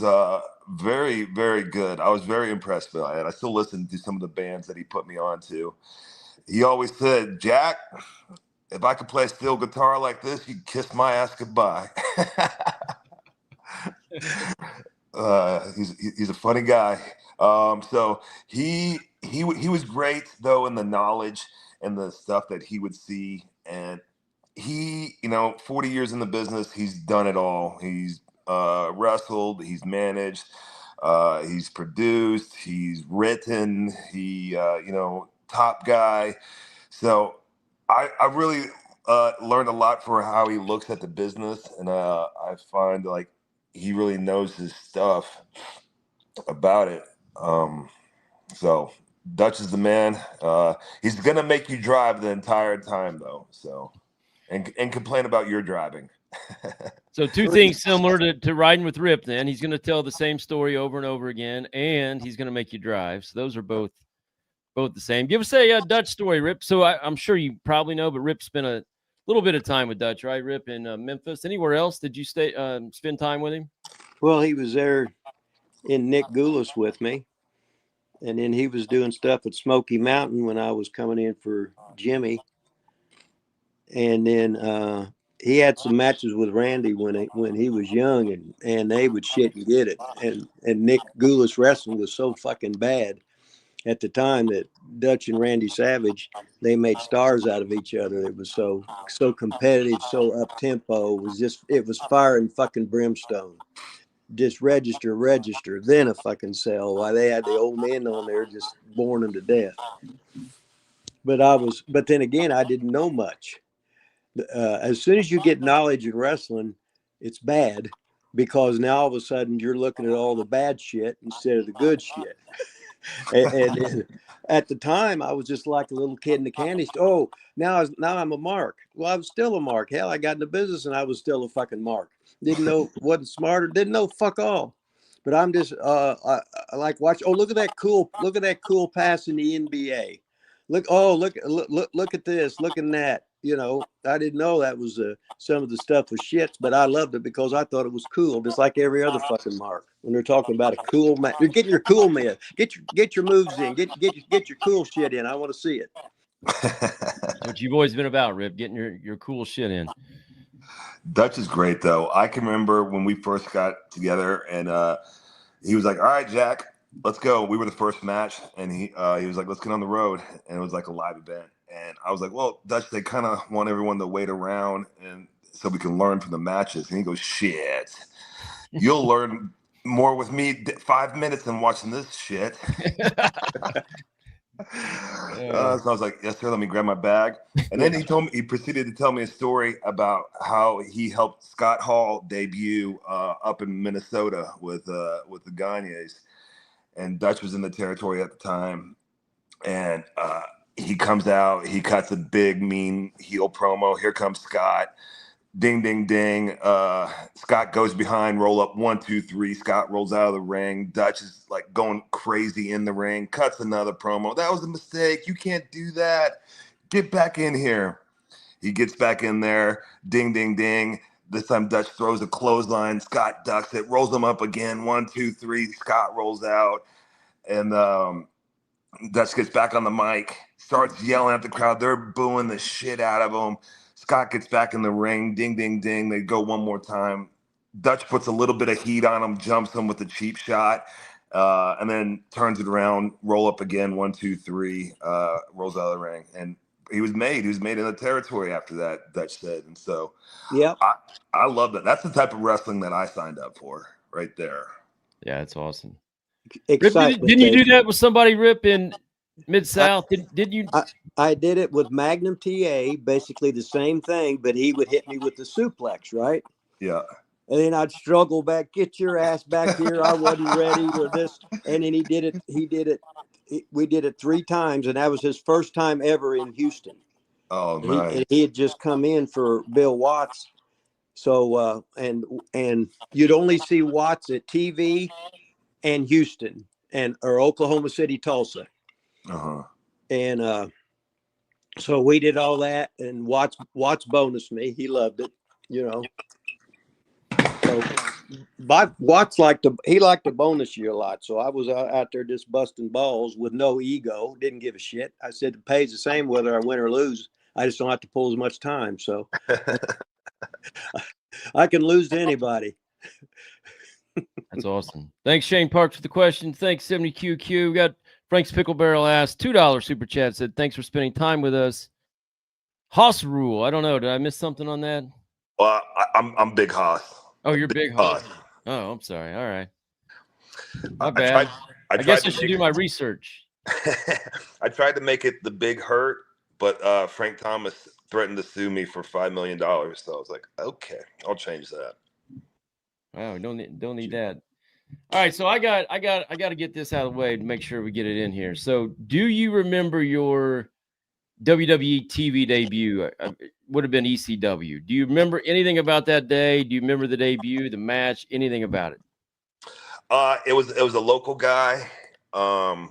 very, very good. I was very impressed by it. I still listen to some of the bands that he put me on to. He always said, Jack, if I could play steel guitar like this, you'd kiss my ass goodbye. He's a funny guy. So he was great though in the knowledge and the stuff that he would see, and he, 40 years in the business, he's done it all. He's wrestled, he's managed, he's produced, he's written, top guy. So I really learned a lot for how he looks at the business, and I find like he really knows his stuff about it. So Dutch is the man. He's gonna make you drive the entire time though. So and complain about your driving. So two things similar to riding with Rip. Then he's going to tell the same story over and over again, and he's going to make you drive. So those are both the same. Give us a Dutch story, Rip. So I'm sure you probably know, but Rip spent a little bit of time with Dutch, right? Rip in Memphis. Anywhere else did you spend time with him? Well, he was there in Nick Goulas with me, and then he was doing stuff at Smoky Mountain when I was coming in for Jimmy, and then he had some matches with Randy when he was young, and they would shit and get it, and Nick Goulas wrestling was so fucking bad at the time that Dutch and Randy Savage, they made stars out of each other. It was so competitive, so up tempo. It was fire and fucking brimstone. Just register, then a fucking sell. Why they had the old men on there just boring them to death. But then again, I didn't know much. As soon as you get knowledge in wrestling, it's bad, because now all of a sudden you're looking at all the bad shit instead of the good shit. and at the time, I was just like a little kid in the candy store. Oh, now I'm a mark. Well, I was still a mark. Hell, I got in the business and I was still a fucking mark. Didn't know, wasn't smarter, didn't know fuck all. But I'm just I like watch. Oh, look at that cool pass in the NBA. Look at this, look at that. I didn't know that was some of the stuff was shits, but I loved it because I thought it was cool, just like every other fucking mark. When they're talking about a cool man, you're getting your cool man, get your moves in, get your cool shit in. I want to see it. What you've always been about, Rip, getting your cool shit in. Dutch is great though. I can remember when we first got together, and he was like, "All right, Jack, let's go." We were the first match, and he was like, "Let's get on the road," and it was like a live event. And I was like, "Well, Dutch, they kind of want everyone to wait around, and so we can learn from the matches." And he goes, "Shit, you'll learn more with me 5 minutes than watching this shit." So I was like, "Yes, sir. Let me grab my bag." And then he proceeded to tell me a story about how he helped Scott Hall debut up in Minnesota with the Gagnes, and Dutch was in the territory at the time, and he comes out, he cuts a big mean heel promo. Here comes Scott. Ding, ding, ding. Scott goes behind, roll up 1, 2, 3. Scott rolls out of the ring. Dutch is like going crazy in the ring, cuts another promo. "That was a mistake. You can't do that. Get back in here." He gets back in there. Ding, ding, ding. This time Dutch throws a clothesline. Scott ducks it, rolls him up again. 1, 2, 3. Scott rolls out. And Dutch gets back on the mic, starts yelling at the crowd. They're booing the shit out of him. Scott gets back in the ring. Ding, ding, ding. They go one more time. Dutch puts a little bit of heat on him, jumps him with a cheap shot, and then turns it around, roll up again. 1, 2, 3, rolls out of the ring. And he was made in the territory after that, Dutch said. And so yeah, I love that. That's the type of wrestling that I signed up for right there. Yeah, it's awesome. Rip, didn't you do that with somebody, Rip, in Mid-South? Did you? I did it with Magnum TA, basically the same thing, but he would hit me with the suplex, right? Yeah. And then I'd struggle back, get your ass back here. I wasn't ready or this. And then he did it. We did it 3 times, and that was his first time ever in Houston. Oh, nice. He had just come in for Bill Watts. So, and you'd only see Watts at TV and Houston or Oklahoma City, Tulsa. Uh-huh. And so we did all that, and Watts bonused me. He loved it, So, but Watts liked to bonus you a lot. So I was out there just busting balls with no ego. Didn't give a shit. I said it pays the same whether I win or lose. I just don't have to pull as much time. So I can lose to anybody. That's awesome. Thanks, Shane Parks, for the question. Thanks, 70QQ. We got Frank's Pickle Barrel asked $2 super chat, said, "Thanks for spending time with us. Haas rule. I don't know. Did I miss something on that? I'm big Haas. Oh, you're big Haas. Oh, I'm sorry. All right. My bad. I guess I should do my research. I tried to make it the Big Hurt, but Frank Thomas threatened to sue me for $5 million. So I was like, okay, I'll change that. Oh, don't need that. All right, so I got to get this out of the way to make sure we get it in here. So, do you remember your WWE TV debut? Would have been ECW. Do you remember anything about that day? Do you remember the debut, the match, anything about it? It was a local guy. I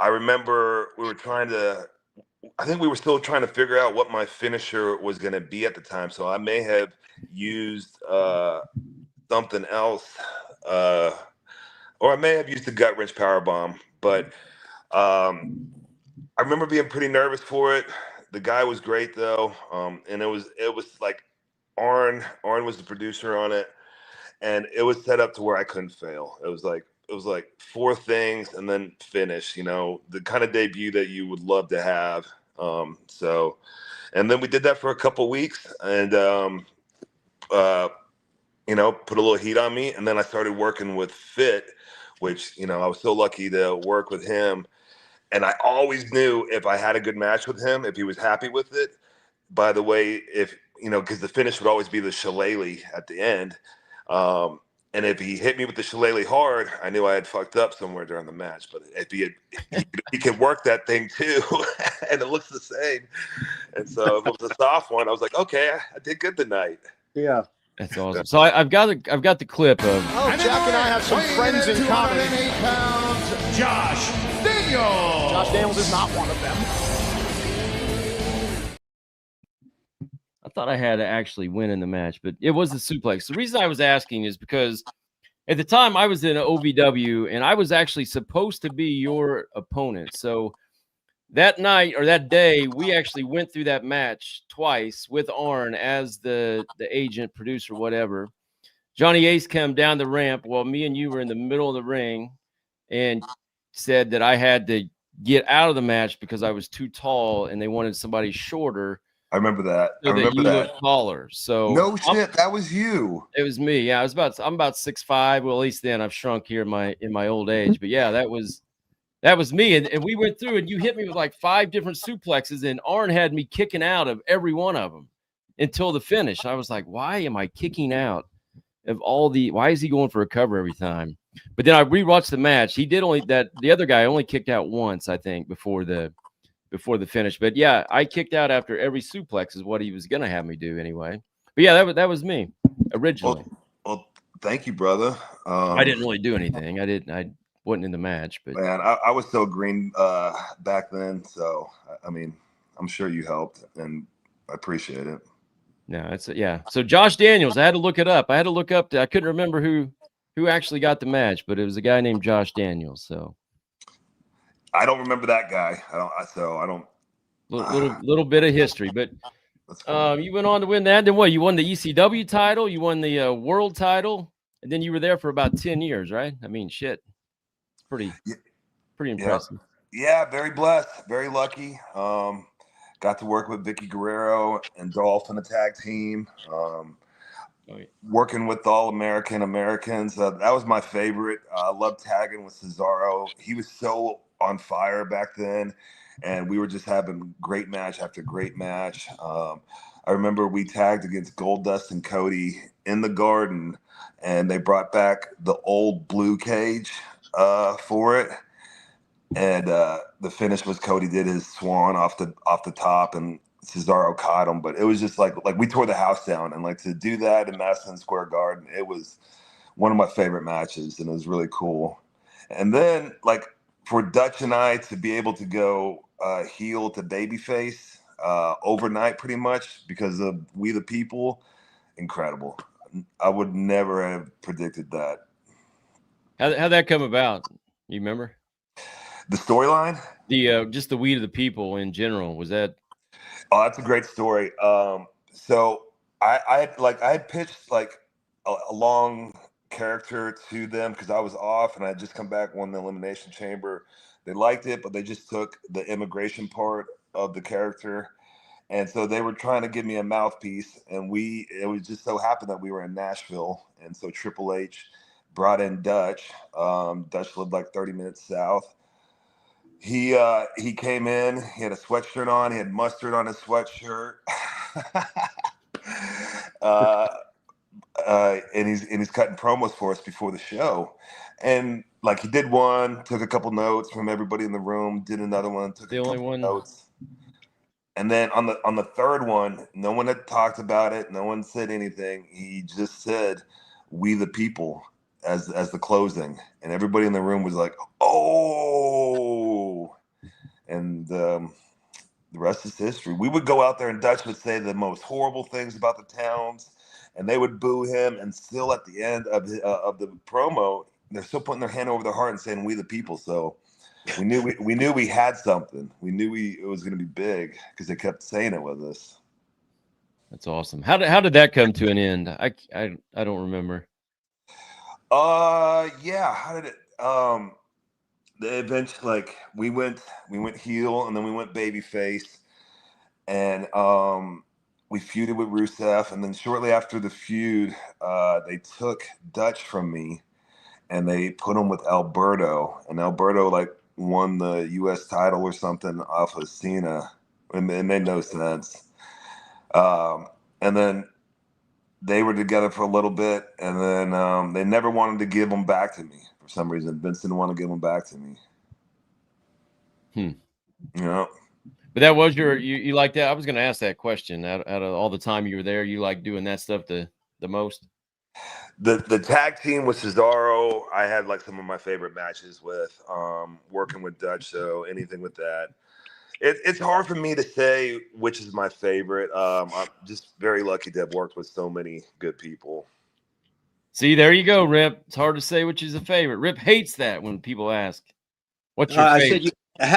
remember I think we were still trying to figure out what my finisher was going to be at the time. So I may have used something else, or I may have used the gut wrench powerbomb. But I remember being pretty nervous for it. The guy was great though, and it was like Arn was the producer on it, and it was set up to where I couldn't fail. It was like 4 things and then finish, the kind of debut that you would love to have. And then we did that for a couple weeks and, put a little heat on me. And then I started working with Fit, which, I was so lucky to work with him. And I always knew if I had a good match with him, if he was happy with it, by the way, because the finish would always be the shillelagh at the end. And if he hit me with the shillelagh hard, I knew I had fucked up somewhere during the match. But if he could work that thing too, and it looks the same. And so if it was a soft one, I was like, okay, I did good tonight. Yeah, that's awesome. So I've got the clip of. Oh, Jack and I have some friends in common. 208 pounds, Josh Daniels. Josh Daniels is not one of them. I thought I had to actually win in the match, but it was the suplex. The reason I was asking is because at the time I was in OVW and I was actually supposed to be your opponent. So that night or that day, we actually went through that match twice with Arn as the agent, producer, whatever. Johnny Ace came down the ramp while me and you were in the middle of the ring and said that I had to get out of the match because I was too tall and they wanted somebody shorter. I remember that. So I remember that. Look taller. So no shit, that was you. It was me. Yeah, I'm about 6'5". Well, at least then I've shrunk here in my old age. But yeah, that was me. And we went through and you hit me with like 5 different suplexes, and Arn had me kicking out of every one of them until the finish. I was like, why am I kicking out of why is he going for a cover every time? But then I rewatched the match. He did the other guy only kicked out once, I think, before the finish. But yeah, I kicked out after every suplex is what he was going to have me do anyway. But yeah, that was me originally. Well, thank you, brother. I didn't really do anything. I wasn't in the match, but man, I was so green back then. So, I mean, I'm sure you helped and I appreciate it. No, yeah. So Josh Daniels, I had to look it up. I couldn't remember who actually got the match, but it was a guy named Josh Daniels. So I don't remember that guy. I don't. Little bit of history, but you went on to win that. Then what? You won the ECW title. You won the world title, and then you were there for about 10 years, right? I mean, shit, it's pretty impressive. Yeah, very blessed, very lucky. Got to work with Vicky Guerrero and Dolph in the tag team. Working with All Americans. That was my favorite. I loved tagging with Cesaro. He was so on fire back then, and we were just having great match after great match. I remember we tagged against Goldust and Cody in the Garden, and they brought back the old blue cage for it. And the finish was Cody did his swan off the top, and Cesaro caught him. But it was just like we tore the house down, and like to do that in Madison Square Garden, it was one of my favorite matches, and it was really cool. And then like for Dutch and I to be able to go heel to babyface overnight, pretty much because of We the People, incredible. I would never have predicted that. How'd that come about? You remember? The storyline? Just the We the People in general. Was that? Oh, that's a great story. So I had pitched like a long character to them because I was off and I had just come back, won the Elimination Chamber. They liked it, but they just took the immigration part of the character. And so they were trying to give me a mouthpiece, and it was just so happened that we were in Nashville. And so Triple H brought in Dutch. Dutch lived like 30 minutes south. He came in, he had a sweatshirt on, he had mustard on his sweatshirt. And he's cutting promos for us before the show. And like he did one, took a couple notes from everybody in the room, did another one, took a couple notes. And then on the third one, no one had talked about it. No one said anything. He just said, "We the people," as the closing, and everybody in the room was like, "Oh!" And the rest is history. We would go out there, and Dutch would say the most horrible things about the towns, and they would boo him. And still, at the end of the promo, they're still putting their hand over their heart and saying, "We the people." So. We knew we had something. We knew it was going to be big because they kept saying it with us. That's awesome. How did that come to an end? I don't remember. Yeah. How did it? The event, like we went heel, and then we went babyface, and we feuded with Rusev, and then shortly after the feud, they took Dutch from me, and they put him with Alberto, and Alberto won the U.S. title or something off of Cena. It made no sense. And then they were together for a little bit, and then they never wanted to give him back to me for some reason. Vince didn't want to give him back to me. You know. But that was you like that? I was going to ask that question. Out of all the time you were there, you like doing that stuff the most? The tag team with Cesaro, I had like some of my favorite matches with. Working with Dutch, so anything with that. It's hard for me to say which is my favorite. I'm just very lucky to have worked with so many good people. See, there you go, Rip. It's hard to say which is a favorite. Rip hates that when people ask, "What's your favorite?"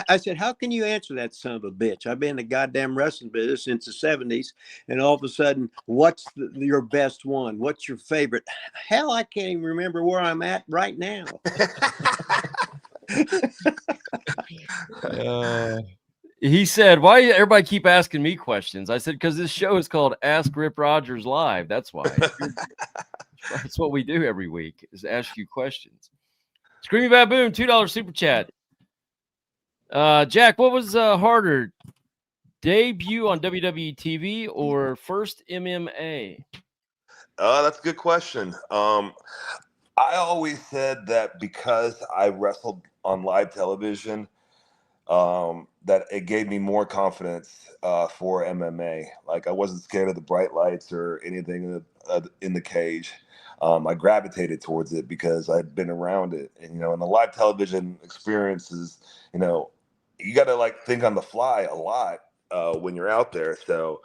I said, how can you answer that, son of a bitch? I've been in the goddamn wrestling business since the 70s, and all of a sudden, what's your best one? What's your favorite? Hell, I can't even remember where I'm at right now. He said, "Why everybody keep asking me questions?" I said, "Because this show is called Ask Rip Rogers Live. That's why. That's what we do every week is ask you questions." Screamy Baboon, $2 super chat. Jack, what was harder, debut on WWE TV or first MMA? That's a good question. I always said that because I wrestled on live television, that it gave me more confidence for MMA. Like I wasn't scared of the bright lights or anything in the cage. I gravitated towards it because I'd been around it, and in the live television experiences, you got to think on the fly a lot when you're out there. So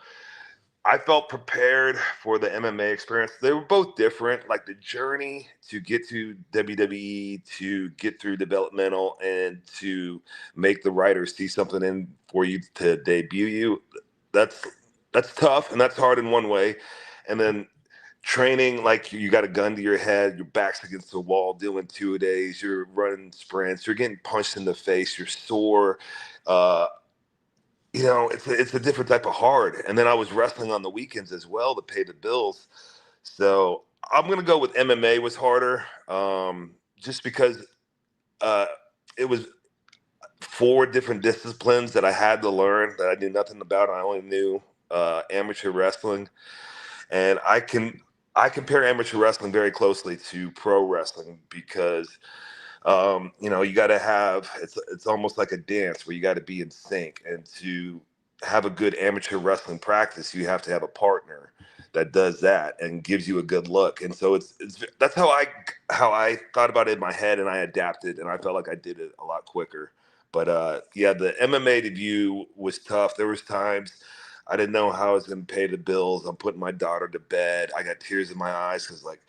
I felt prepared for the MMA experience. They were both different. Like the journey to get to WWE, to get through developmental, and to make the writers see something in for you to debut you. That's tough, and that's hard in one way. And then training, like you got a gun to your head, your back's against the wall, doing 2-a-days, you're running sprints, you're getting punched in the face, you're sore. It's a different type of hard. And then I was wrestling on the weekends as well to pay the bills. So I'm going to go with MMA was harder, just because it was 4 different disciplines that I had to learn that I knew nothing about. I only knew amateur wrestling. And I compare amateur wrestling very closely to pro wrestling because you got to have it's almost like a dance where you got to be in sync, and to have a good amateur wrestling practice you have to have a partner that does that and gives you a good look. And so that's how I thought about it in my head, and I adapted, and I felt like I did it a lot quicker. But the MMA debut was tough. There was times I didn't know how I was going to pay the bills. I'm putting my daughter to bed. I got tears in my eyes because like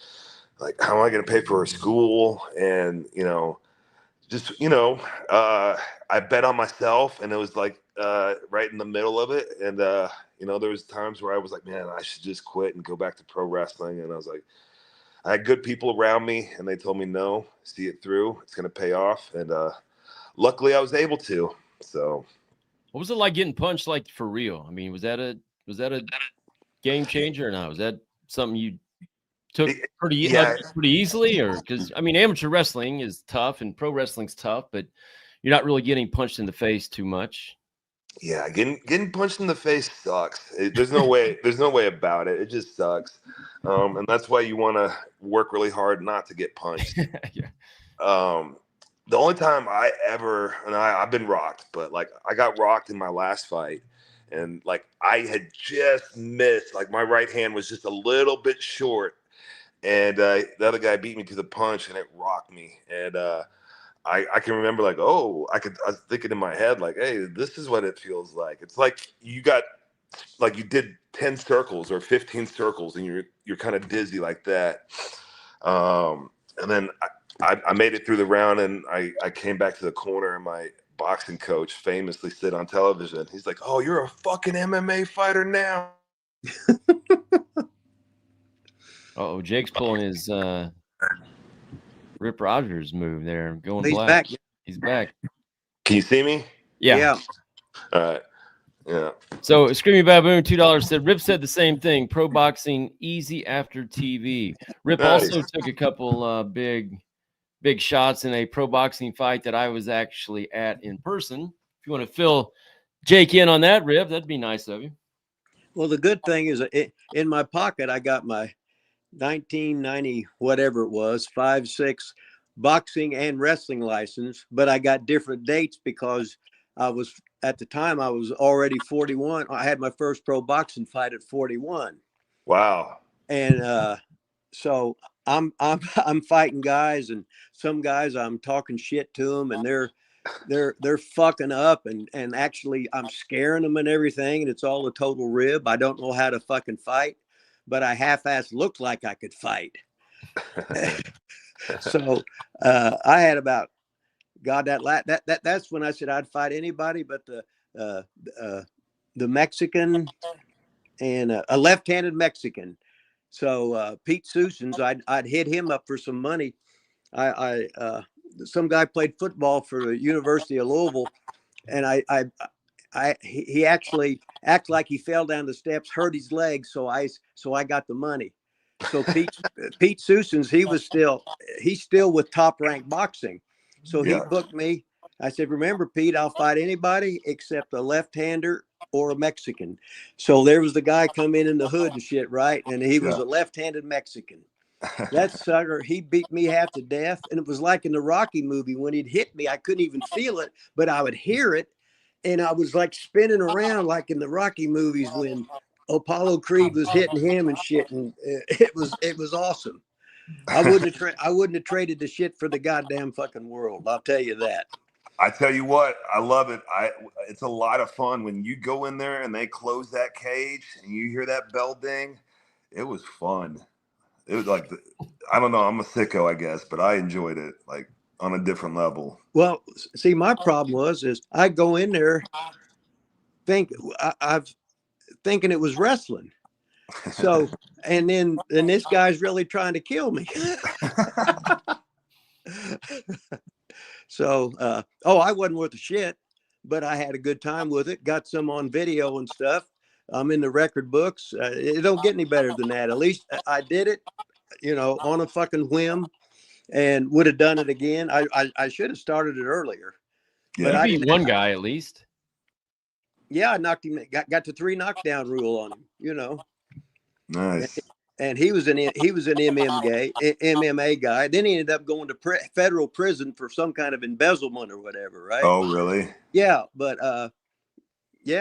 how am I going to pay for her school? And I bet on myself, and it was right in the middle of it. And there was times where I was like, man, I should just quit and go back to pro wrestling. And I was like, I had good people around me, and they told me no, see it through. It's going to pay off. And luckily, I was able to. So. What was it like getting punched like for real? I mean, was that a game changer or not? Was that something you took pretty easily, or because I mean, amateur wrestling is tough and pro wrestling's tough, but you're not really getting punched in the face too much. Yeah, getting punched in the face sucks. There's no way about it. It just sucks, and that's why you want to work really hard not to get punched. Yeah. The only time I've been rocked, but like I got rocked in my last fight, and like I had just missed. Like my right hand was just a little bit short, and the other guy beat me to the punch, and it rocked me, and I can remember like, I was thinking in my head like, hey, this is what it feels like. It's like you did 10 circles or 15 circles and you're kind of dizzy like that. And then I made it through the round, and I came back to the corner, and my boxing coach famously said on television, he's like, oh, you're a fucking MMA fighter now. Oh, Jake's pulling his Rip Rogers move there, going He's black. back. He's back. Can you see me? Yeah. All right. Yeah. So Screaming Baboon, $2 said Rip said the same thing. Pro boxing easy after TV. Rip also took a couple big shots in a pro boxing fight that I was actually at in person. If you want to fill Jake in on that, Rip, that'd be nice of you. Well, the good thing is in my pocket, I got my 1990, whatever it was, 5/6 boxing and wrestling license, but I got different dates because at the time I was already 41. I had my first pro boxing fight at 41. Wow. And so I'm fighting guys, and some guys I'm talking shit to them, and they're fucking up, and actually I'm scaring them and everything, and it's all a total rib. I don't know how to fucking fight, but I half-assed looked like I could fight. So I had about that's when I said I'd fight anybody but the Mexican and a left-handed Mexican. So Pete Susans, I'd hit him up for some money. Some guy played football for the University of Louisville, and he actually acted like he fell down the steps, hurt his leg, so I got the money. So Pete Susans, he's still with Top Rank Boxing, so he booked me. I said, remember, Pete, I'll fight anybody except a left-hander or a Mexican. So there was the guy come in the hood and shit, right? And he was a left-handed Mexican. That sucker, he beat me half to death. And it was like in the Rocky movie, when he'd hit me, I couldn't even feel it, but I would hear it. And I was like spinning around like in the Rocky movies when Apollo Creed was hitting him and shit. And it was awesome. I wouldn't have traded the shit for the goddamn fucking world. I'll tell you that. I tell you what, I love it. It's a lot of fun when you go in there and they close that cage and you hear that bell ding. It was fun. It was like, I don't know, I'm a sicko, I guess, but I enjoyed it like on a different level. Well, see, my problem is I go in there thinking it was wrestling. So, and this guy's really trying to kill me. So, I wasn't worth a shit, but I had a good time with it. Got some on video and stuff. I'm in the record books. It don't get any better than that. At least I did it, on a fucking whim, and would have done it again. I should have started it earlier. Yeah, but I beat one guy at least. Yeah, I knocked him. Got the 3 knockdown rule on him. Nice. And he was an MMA guy. Then he ended up going to federal prison for some kind of embezzlement or whatever, right? Oh, really? Yeah, but he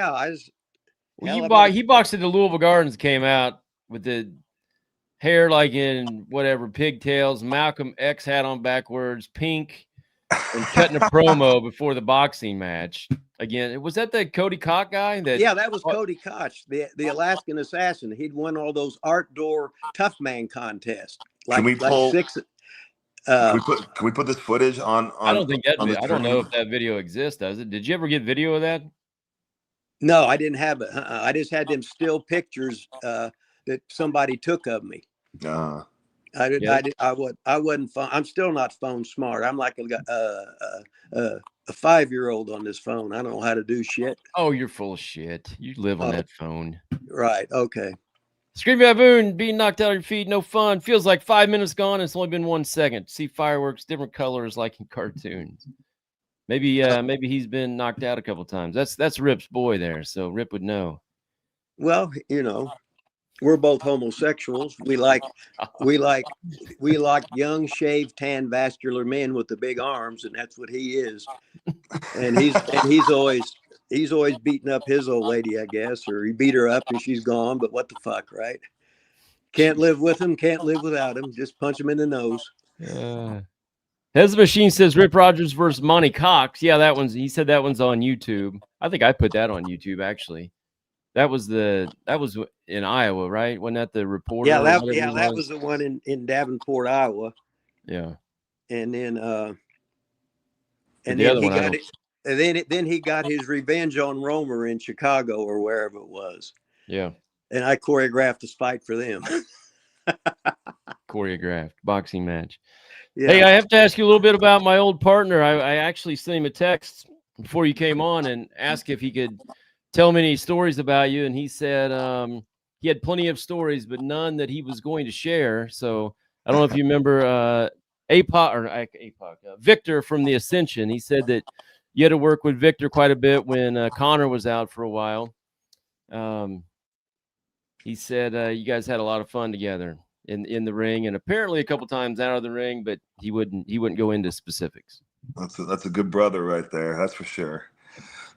boxed at the Louisville Gardens. Came out with the hair like in whatever pigtails, Malcolm X hat on backwards, pink, and cutting a promo before the boxing match. Again, was that the Cody Koch guy? That was Cody Koch, the Alaskan assassin. He'd won all those Art Door Tough Man contests. Can we put this footage on? I don't think that. I don't know if that video exists. Does it? Did you ever get video of that? No, I didn't have it. I just had them still pictures that somebody took of me. I wasn't phone. I'm still not phone smart. I'm like a 5-year-old on this phone. I don't know how to do shit. Oh, you're full of shit. You live on that phone. Right. Okay. Scream baboon, being knocked out of your feet, no fun. Feels like 5 minutes gone. It's only been 1 second. See fireworks, different colors like in cartoons. Maybe he's been knocked out a couple times. That's Rip's boy there, so Rip would know. Well, we're both homosexuals. We like young, shaved, tan, vascular men with the big arms, and that's what he is. And he's always beating up his old lady, I guess, or he beat her up and she's gone. But what the fuck, right? Can't live with him, can't live without him. Just punch him in the nose. As the Machine says, Rip Rogers versus Monty Cox. Yeah, he said that one's on YouTube. I think I put that on YouTube actually. That was in Iowa, right? Wasn't that the reporter? Yeah, that was the one in Davenport, Iowa. Yeah. And then then he got his revenge on Romer in Chicago or wherever it was. Yeah. And I choreographed this fight for them. Choreographed boxing match. Yeah. Hey, I have to ask you a little bit about my old partner. I actually sent him a text before you came on and asked if he could tell me any stories about you. And he said he had plenty of stories, but none that he was going to share. So I don't know if you remember Victor from the Ascension. He said that you had to work with Victor quite a bit when Connor was out for a while. He said you guys had a lot of fun together in the ring, and apparently a couple times out of the ring, but he wouldn't go into specifics. That's a good brother right there. That's for sure.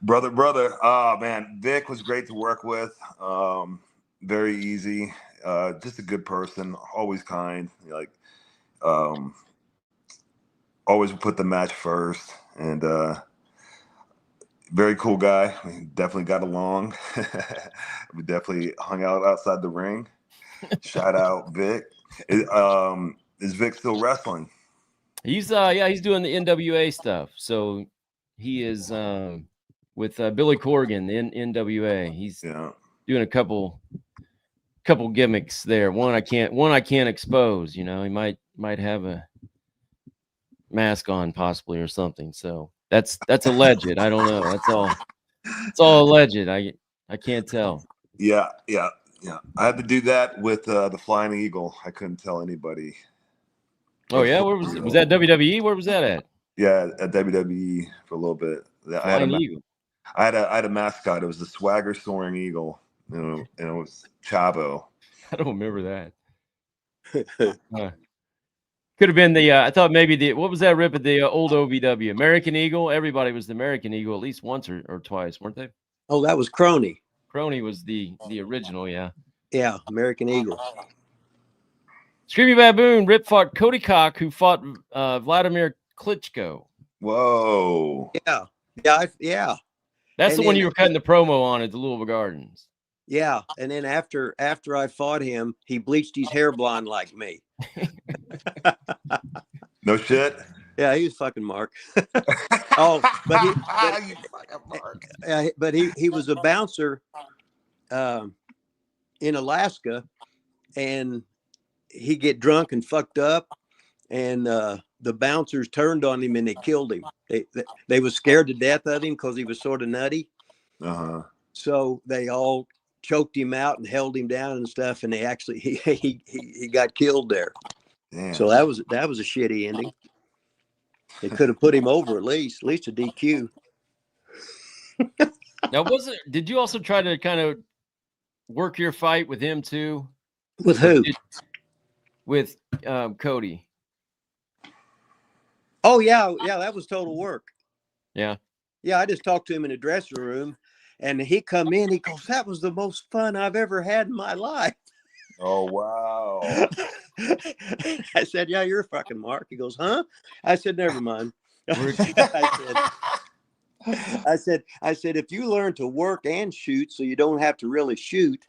Brother. Oh man, Vic was great to work with. Very easy. Just a good person. Always kind. Always put the match first, and very cool guy. We definitely got along. We definitely hung out outside the ring. Shout out Vic. Is Vic still wrestling? He's doing the NWA stuff. So he is with Billy Corgan in NWA. He's doing a couple gimmicks there. One I can't expose. He might have a mask on possibly or something. So that's alleged. I don't know. It's all alleged. I can't tell. Yeah. I had to do that with the Flying Eagle. I couldn't tell anybody. Oh yeah, where was it? Was that WWE? Where was that at? Yeah, at WWE for a little bit. Flying Eagle. I had a mascot. It was the Swagger Soaring Eagle. And it was Chavo. I don't remember that. Could have been I thought maybe what was that rip at the old OVW? American Eagle. Everybody was the American Eagle at least once or twice, weren't they? Oh, that was Crony. Crony was the original, yeah. Yeah, American Eagle. Screamy Baboon, Rip fought Cody Cock, who fought Vladimir Klitschko. Whoa. Yeah. That's the one you were cutting the promo on at the Louisville Gardens. Yeah, and then after I fought him, he bleached his hair blonde like me. No shit. Yeah, he was fucking Mark. But he was a bouncer in Alaska, and he get drunk and fucked up, and the bouncers turned on him and they killed him. They was scared to death of him because he was sort of nutty. So they all choked him out and held him down and stuff, and he got killed there. Damn. So that was a shitty ending. They could have put him over at least a DQ. Now, did you also try to kind of work your fight with him too? With who? With Cody. Oh yeah, that was total work. Yeah, I just talked to him in the dressing room, and he come in. He goes, "That was the most fun I've ever had in my life." Oh wow! I said, "Yeah, you're a fucking Mark." He goes, "Huh?" I said, "Never mind." I said, if you learn to work and shoot, so you don't have to really shoot,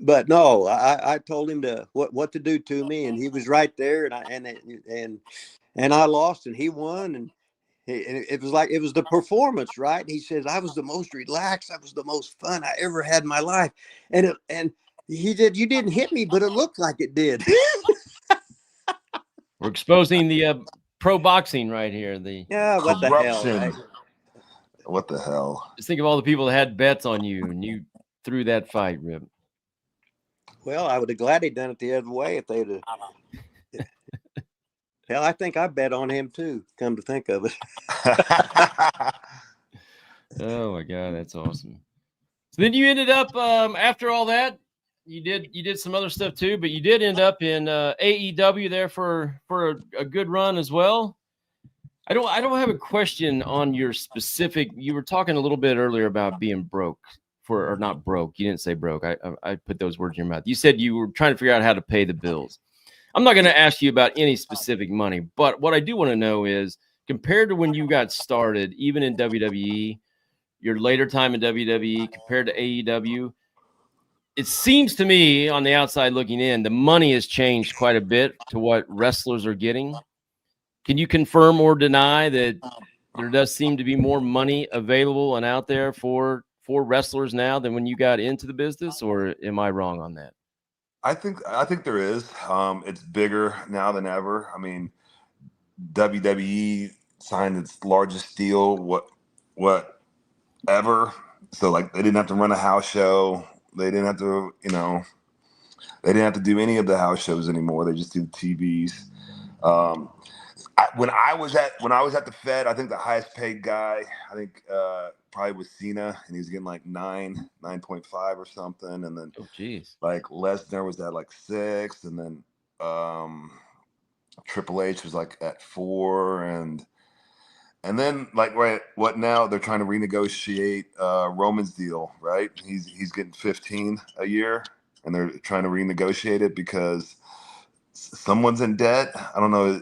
but no, I told him what to do to me, and he was right there, and I lost, and he won, and it was the performance, right? And he says, I was the most relaxed, I was the most fun I ever had in my life, and He did. You didn't hit me, but it looked like it did. We're exposing the pro boxing right here. Yeah, what the hell? Corruption. Right? What the hell? Just think of all the people that had bets on you, and you threw that fight, Rip. Well, I would have gladly done it the other way if they'd have. Hell, I think I bet on him too. Come to think of it. Oh my God, that's awesome. So then you ended up after all that, you did some other stuff too, but you did end up in AEW there for a good run as well. I don't have a question on your specific. You were talking a little bit earlier about being broke or not broke. You didn't say broke. I put those words in your mouth. You said you were trying to figure out how to pay the bills. I'm not going to ask you about any specific money, but what I do want to know is compared to when you got started, even in WWE, your later time in WWE compared to AEW, it seems to me on the outside looking in, the money has changed quite a bit to what wrestlers are getting. Can you confirm or deny that there does seem to be more money available and out there for wrestlers now than when you got into the business, or am I wrong on that? I think there is. It's bigger now than ever. I mean, WWE signed its largest deal, what ever. So like they didn't have to run a house show. They didn't have to, they didn't have to do any of the house shows anymore. They just do TVs. When I was at the Fed, I think the highest paid guy, probably was Cena, and he was getting like 9.5 or something, and then like Lesnar was at like 6, and then Triple H was like at 4, and then like what now they're trying to renegotiate Roman's deal, right? He's getting 15 a year, and they're trying to renegotiate it because someone's in debt. I don't know.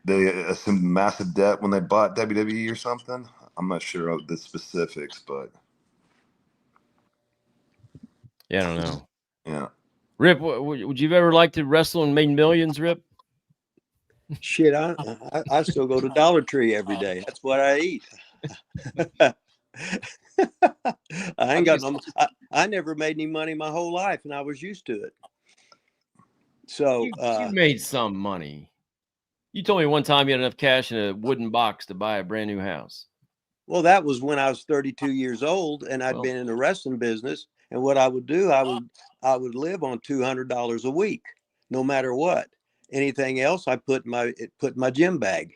They assumed massive debt when they bought WWE or something. I'm not sure of the specifics, but yeah, I don't know. Yeah, Rip, would you ever like to wrestle and make millions, Rip? Shit, I still go to Dollar Tree every day. That's what I eat. I ain't got no. I never made any money my whole life, and I was used to it. So you made some money. You told me one time you had enough cash in a wooden box to buy a brand new house. Well, that was when I was 32 years old, and I'd been in the wrestling business. And what I would do, I would live on $200 a week, no matter what. Anything else, I put in my gym bag.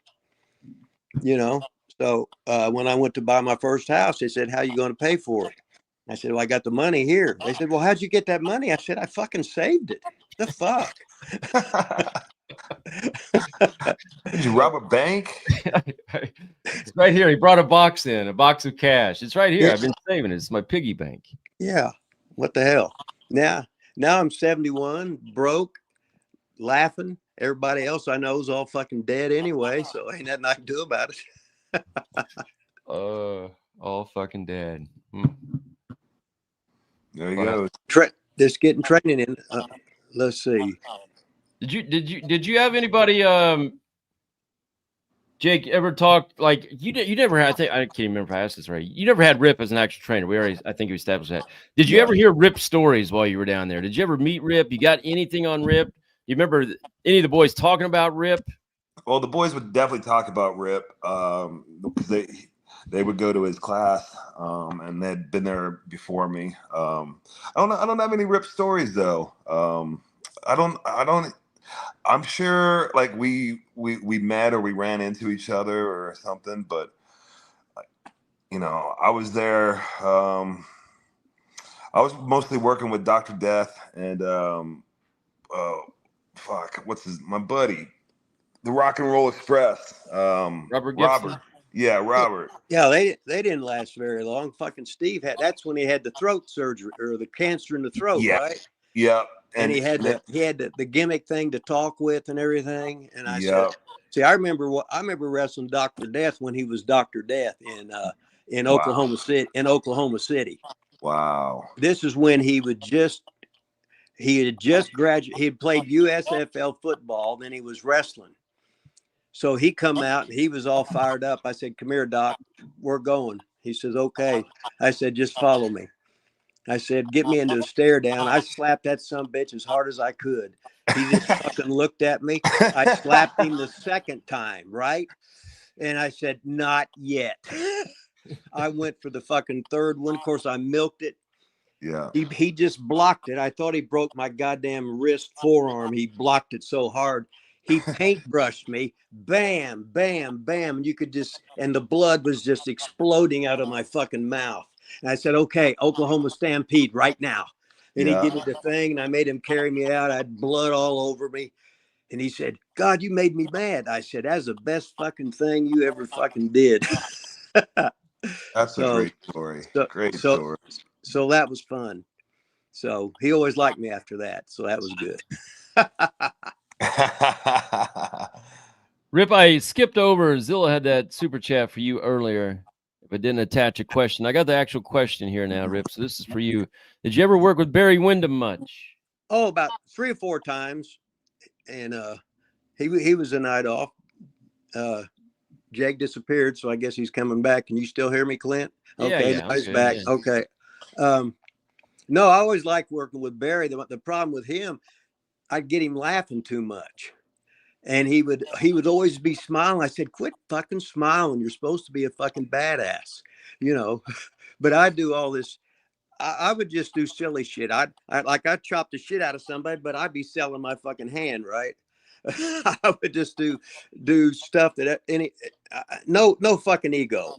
So when I went to buy my first house, they said, "How are you going to pay for it?" I said, "Well, I got the money here." They said, "Well, how'd you get that money?" I said, "I fucking saved it." The fuck. Did you rob a bank? It's right here. He brought a box of cash. It's right here. I've been saving it. It's my piggy bank. Yeah. What the hell? Now I'm 71, broke, laughing. Everybody else I know is all fucking dead anyway, so ain't nothing I can do about it. All fucking dead. There you go. Just getting training in. Let's see. Did you have anybody, Jake, ever talk like you never had? I can't remember if I asked this right. You never had Rip as an actual trainer. I think we established that. Did you ever hear Rip stories while you were down there? Did you ever meet Rip? You got anything on Rip? You remember any of the boys talking about Rip? Well, the boys would definitely talk about Rip because they would go to his class and they'd been there before me. I don't have any Rip stories though. I'm sure like we met or we ran into each other or something, but I was there. I was mostly working with Dr. Death and my buddy, the Rock and Roll Express. Robert Gibson. Robert. Yeah, Robert. Yeah, they didn't last very long. Fucking Steve that's when he had the throat surgery or the cancer in the throat, right? Yeah. And he had the gimmick thing to talk with and everything. And I said, see, I remember wrestling Dr. Death when he was Dr. Death in Oklahoma City. Wow. This is when he had just graduated. He had played USFL football, then he was wrestling. So he come out and he was all fired up. I said, "Come here, Doc, we're going." He says, "Okay." I said, "Just follow me." I said, get me into a stare down. I slapped that sumbitch as hard as I could. He just fucking looked at me. I slapped him the second time, right? And I said, not yet. I went for the fucking third one. Of course, I milked it. Yeah. He just blocked it. I thought he broke my goddamn wrist forearm. He blocked it so hard. He paintbrushed me. Bam, bam, bam. And you could just, and the blood was just exploding out of my fucking mouth. And I said, okay, Oklahoma Stampede right now. And he did the thing, and I made him carry me out. I had blood all over me. And he said, God, you made me mad. I said, that's the best fucking thing you ever fucking did. That's a great story. Great story. So that was fun. So he always liked me after that. So that was good. Rip, I skipped over. Zilla had that super chat for you earlier, but didn't attach a question. I got the actual question here now, Rip. So this is for you. Did you ever work with Barry Windham much? Oh, about 3 or 4 times. And he was a night off. Jake disappeared, so I guess he's coming back. Can you still hear me, Clint? Okay, yeah, he's okay, back. yeah. Okay. No, I always liked working with Barry. The problem with him, I'd get him laughing too much. And he would always be smiling. I said, quit fucking smiling. You're supposed to be a fucking badass, you know. But I do all this. I would just do silly shit. I'd chop the shit out of somebody, but I'd be selling my fucking hand, right? I would just do stuff that no fucking ego.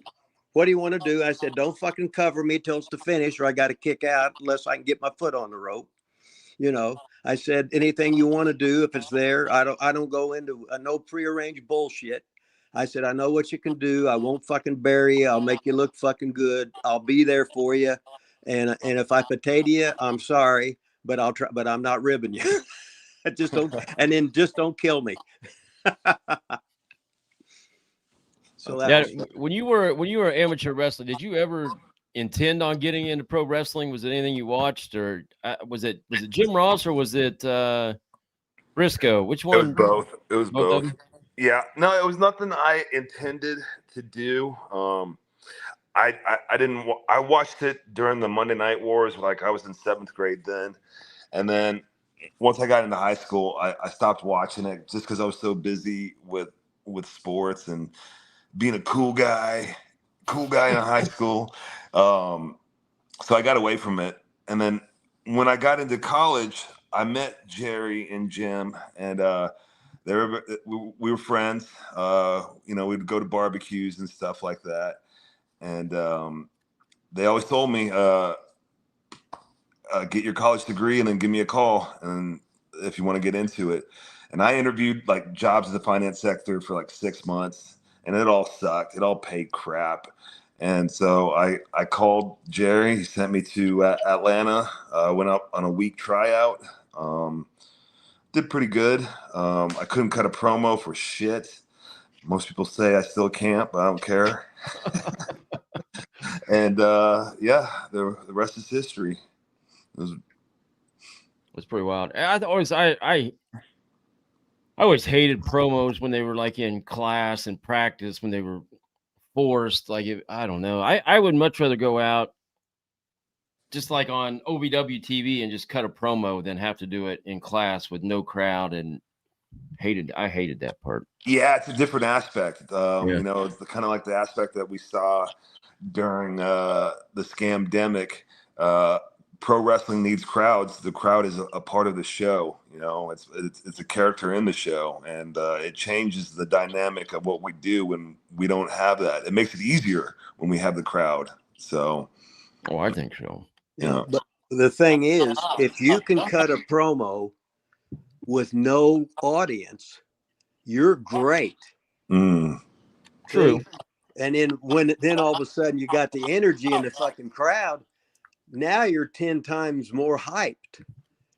What do you want to do? I said, don't fucking cover me till it's the finish, or I got to kick out unless I can get my foot on the rope. You know, I said, anything you want to do, if it's there, I don't go into no prearranged bullshit. I said, I know what you can do. I won't fucking bury you. I'll make you look fucking good. I'll be there for you. And if I potato you, I'm sorry, but I'll try. But I'm not ribbing you. Just don't kill me. So when you were an amateur wrestler, did you ever intend on getting into pro wrestling? Was it anything you watched, or was it Jim Ross, or was it Briscoe? Which one? It was both. It was both. Of them? Yeah. No, it was nothing I intended to do. I didn't. I watched it during the Monday Night Wars. Like I was in 7th grade then, and then once I got into high school, I stopped watching it just because I was so busy with sports and being a cool guy in high school. So I got away from it. And then when I got into college, I met Jerry and Jim, and we were friends. You know, we'd go to barbecues and stuff like that. And they always told me, get your college degree and then give me a call, and if you want to get into it. And I interviewed like jobs in the finance sector for like 6 months, and it all sucked. It all paid crap. And so I called Jerry. He sent me to Atlanta. Went up on a week tryout. Did pretty good. I couldn't cut a promo for shit. Most people say I still can't, but I don't care. And the rest is history. It was pretty wild. I always hated promos when they were like in class and practice, when they were forced. Like, I don't know. I would much rather go out just like on OVW TV and just cut a promo than have to do it in class with no crowd. And I hated that part. Yeah, it's a different aspect. You know, it's kind of like the aspect that we saw during the scamdemic. Pro wrestling needs crowds. The crowd is a part of the show. You know, it's a character in the show, and it changes the dynamic of what we do when we don't have that. It makes it easier when we have the crowd. So, I think so. Yeah. But the thing is, if you can cut a promo with no audience, you're great. True. And then all of a sudden you got the energy in the fucking crowd. Now you're 10 times more hyped.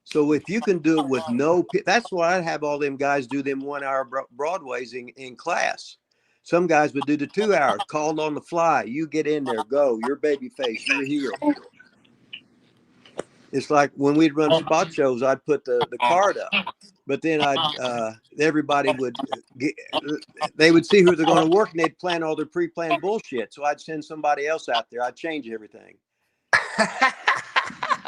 So if you can do it with that's why I have all them guys do them 1 hour Broadways in class. Some guys would do the 2 hours, called on the fly. You get in there, go. You're babyface, you're heel. It's like when we'd run spot shows, I'd put the card up, but then everybody they would see who they're going to work, and they'd plan all their pre-planned bullshit. So I'd send somebody else out there. I'd change everything.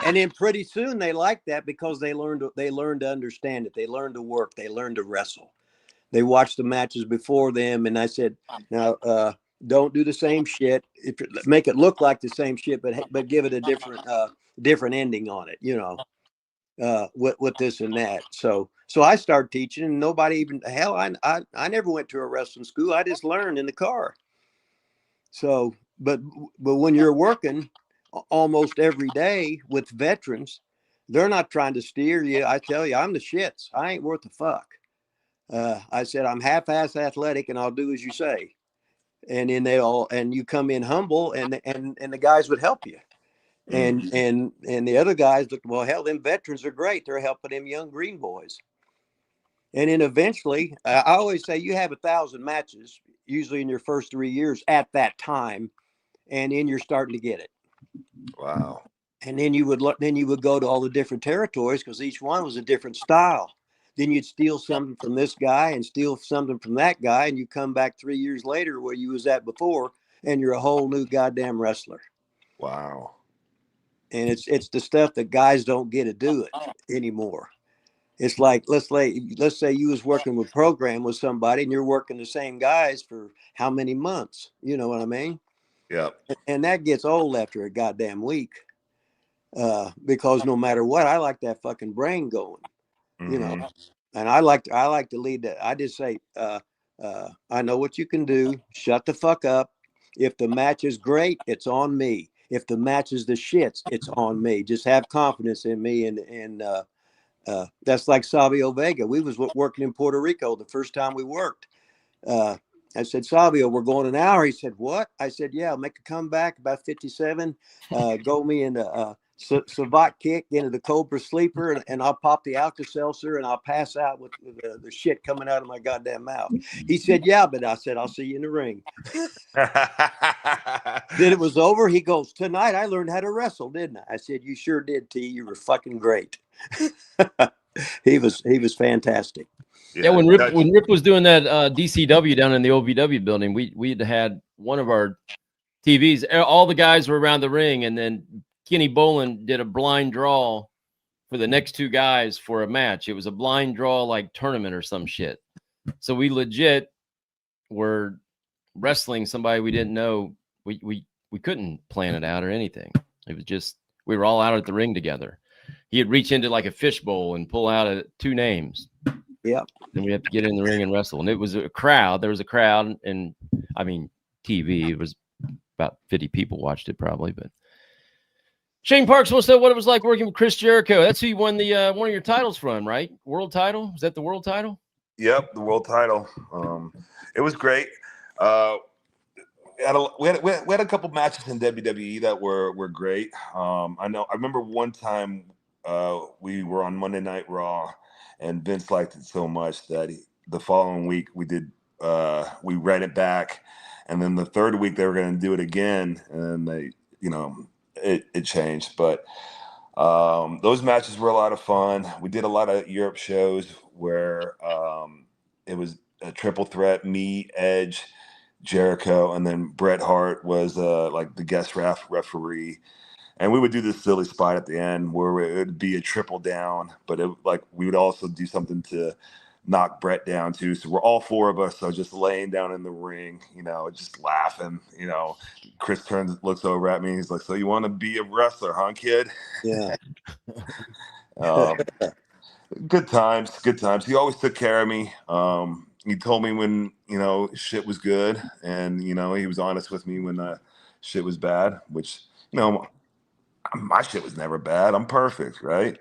And then pretty soon they like that because they learned to understand it. They learned to work. They learned to wrestle. They watched the matches before them, and I said, now don't do the same shit. Make it look like the same shit, but give it a different ending on it. With this and that. So I started teaching, and nobody even I never went to a wrestling school. I just learned in the car. So, but when you're working almost every day with veterans, they're not trying to steer you. I tell you, I'm the shits. I ain't worth a fuck. I said, I'm half-ass athletic and I'll do as you say. And then you come in humble and the guys would help you. And the other guys looked, well, hell, them veterans are great. They're helping them young green boys. And then eventually, I always say you have 1,000 matches, usually in your first 3 years at that time. And then you're starting to get it. Wow. And then you would go to all the different territories because each one was a different style. Then you'd steal something from this guy and steal something from that guy. And you come back 3 years later where you was at before, and you're a whole new goddamn wrestler. Wow. And it's the stuff that guys don't get to do it anymore. It's like, let's say you was working with program with somebody and you're working the same guys for how many months? You know what I mean? Yeah. And that gets old after a goddamn week. Because no matter what, I like that fucking brain going, and I like to lead that. I just say, I know what you can do. Shut the fuck up. If the match is great, it's on me. If the match is the shits, it's on me. Just have confidence in me. And that's like Savio Vega. We was working in Puerto Rico the first time we worked. I said, Savio, we're going an hour. He said, what? I said, yeah, I'll make a comeback about 57. Go me into Savat kick into the Cobra sleeper, and I'll pop the Alka-Seltzer and I'll pass out with the shit coming out of my goddamn mouth. He said, yeah, but I said, I'll see you in the ring. Then it was over. He goes, tonight I learned how to wrestle, didn't I? I said, you sure did, T. You were fucking great. He was fantastic. Yeah, when Rip was doing that DCW down in the OVW building, we had one of our TVs. All the guys were around the ring, and then Kenny Bolin did a blind draw for the next two guys for a match. It was a blind draw like tournament or some shit. So we legit were wrestling somebody we didn't know. We couldn't plan it out or anything. It was just we were all out at the ring together. He'd reach into like a fishbowl and pull out two names. Yeah. And we had to get in the ring and wrestle. And it was a crowd. There was a crowd, and I mean, TV. It was about 50 people watched it probably. But Shane Parks wants to know what it was like working with Chris Jericho. That's who you won the one of your titles from, right? World title? Was that the world title? Yep, the world title. It was great. We had a couple matches in WWE that were great. I remember one time we were on Monday Night Raw, and Vince liked it so much that the following week we ran it back, and then the third week they were going to do it again, and they, it changed. But those matches were a lot of fun. We did a lot of Europe shows where it was a triple threat: me, Edge, Jericho, and then Bret Hart was like the guest referee. And we would do this silly spot at the end where it would be a triple down, but we would also do something to knock Bret down too. So we're all four of us, so just laying down in the ring, just laughing. Chris looks over at me. He's like, "So you want to be a wrestler, huh, kid?" Yeah. Good times. He always took care of me. He told me when shit was good, and he was honest with me when shit was bad, which my shit was never bad. I'm perfect, right?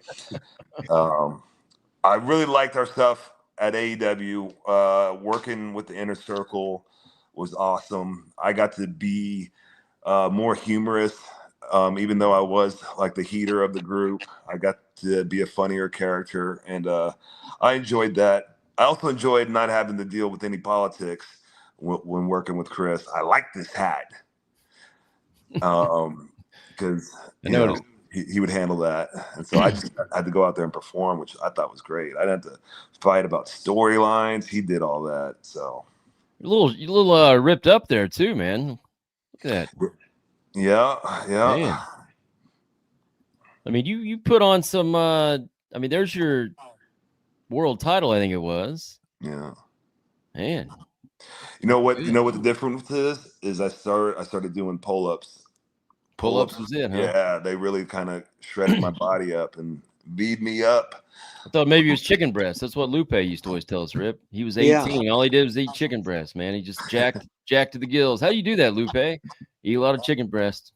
I really liked our stuff at AEW. Working with the Inner Circle was awesome. I got to be more humorous, even though I was like the heater of the group. I got to be a funnier character, and I enjoyed that. I also enjoyed not having to deal with any politics when working with Chris. I like this hat. Because he would handle that, and so I just had to go out there and perform, which I thought was great. I didn't have to fight about storylines. He did all that. So you're a little ripped up there too, man. Look at that. Yeah. Man. I mean, you put on some. I mean, there's your world title. I think it was. Yeah. Man. You know what? You know what the difference is? I started doing pull-ups. Pull-ups was it, huh? Yeah, they really kind of shredded my body up and beat me up. I thought maybe it was chicken breast. That's what Lupe used to always tell us, Rip. He was 18. Yeah. All he did was eat chicken breast, man. He just jacked to the gills. How do you do that, Lupe? Eat a lot of chicken breast.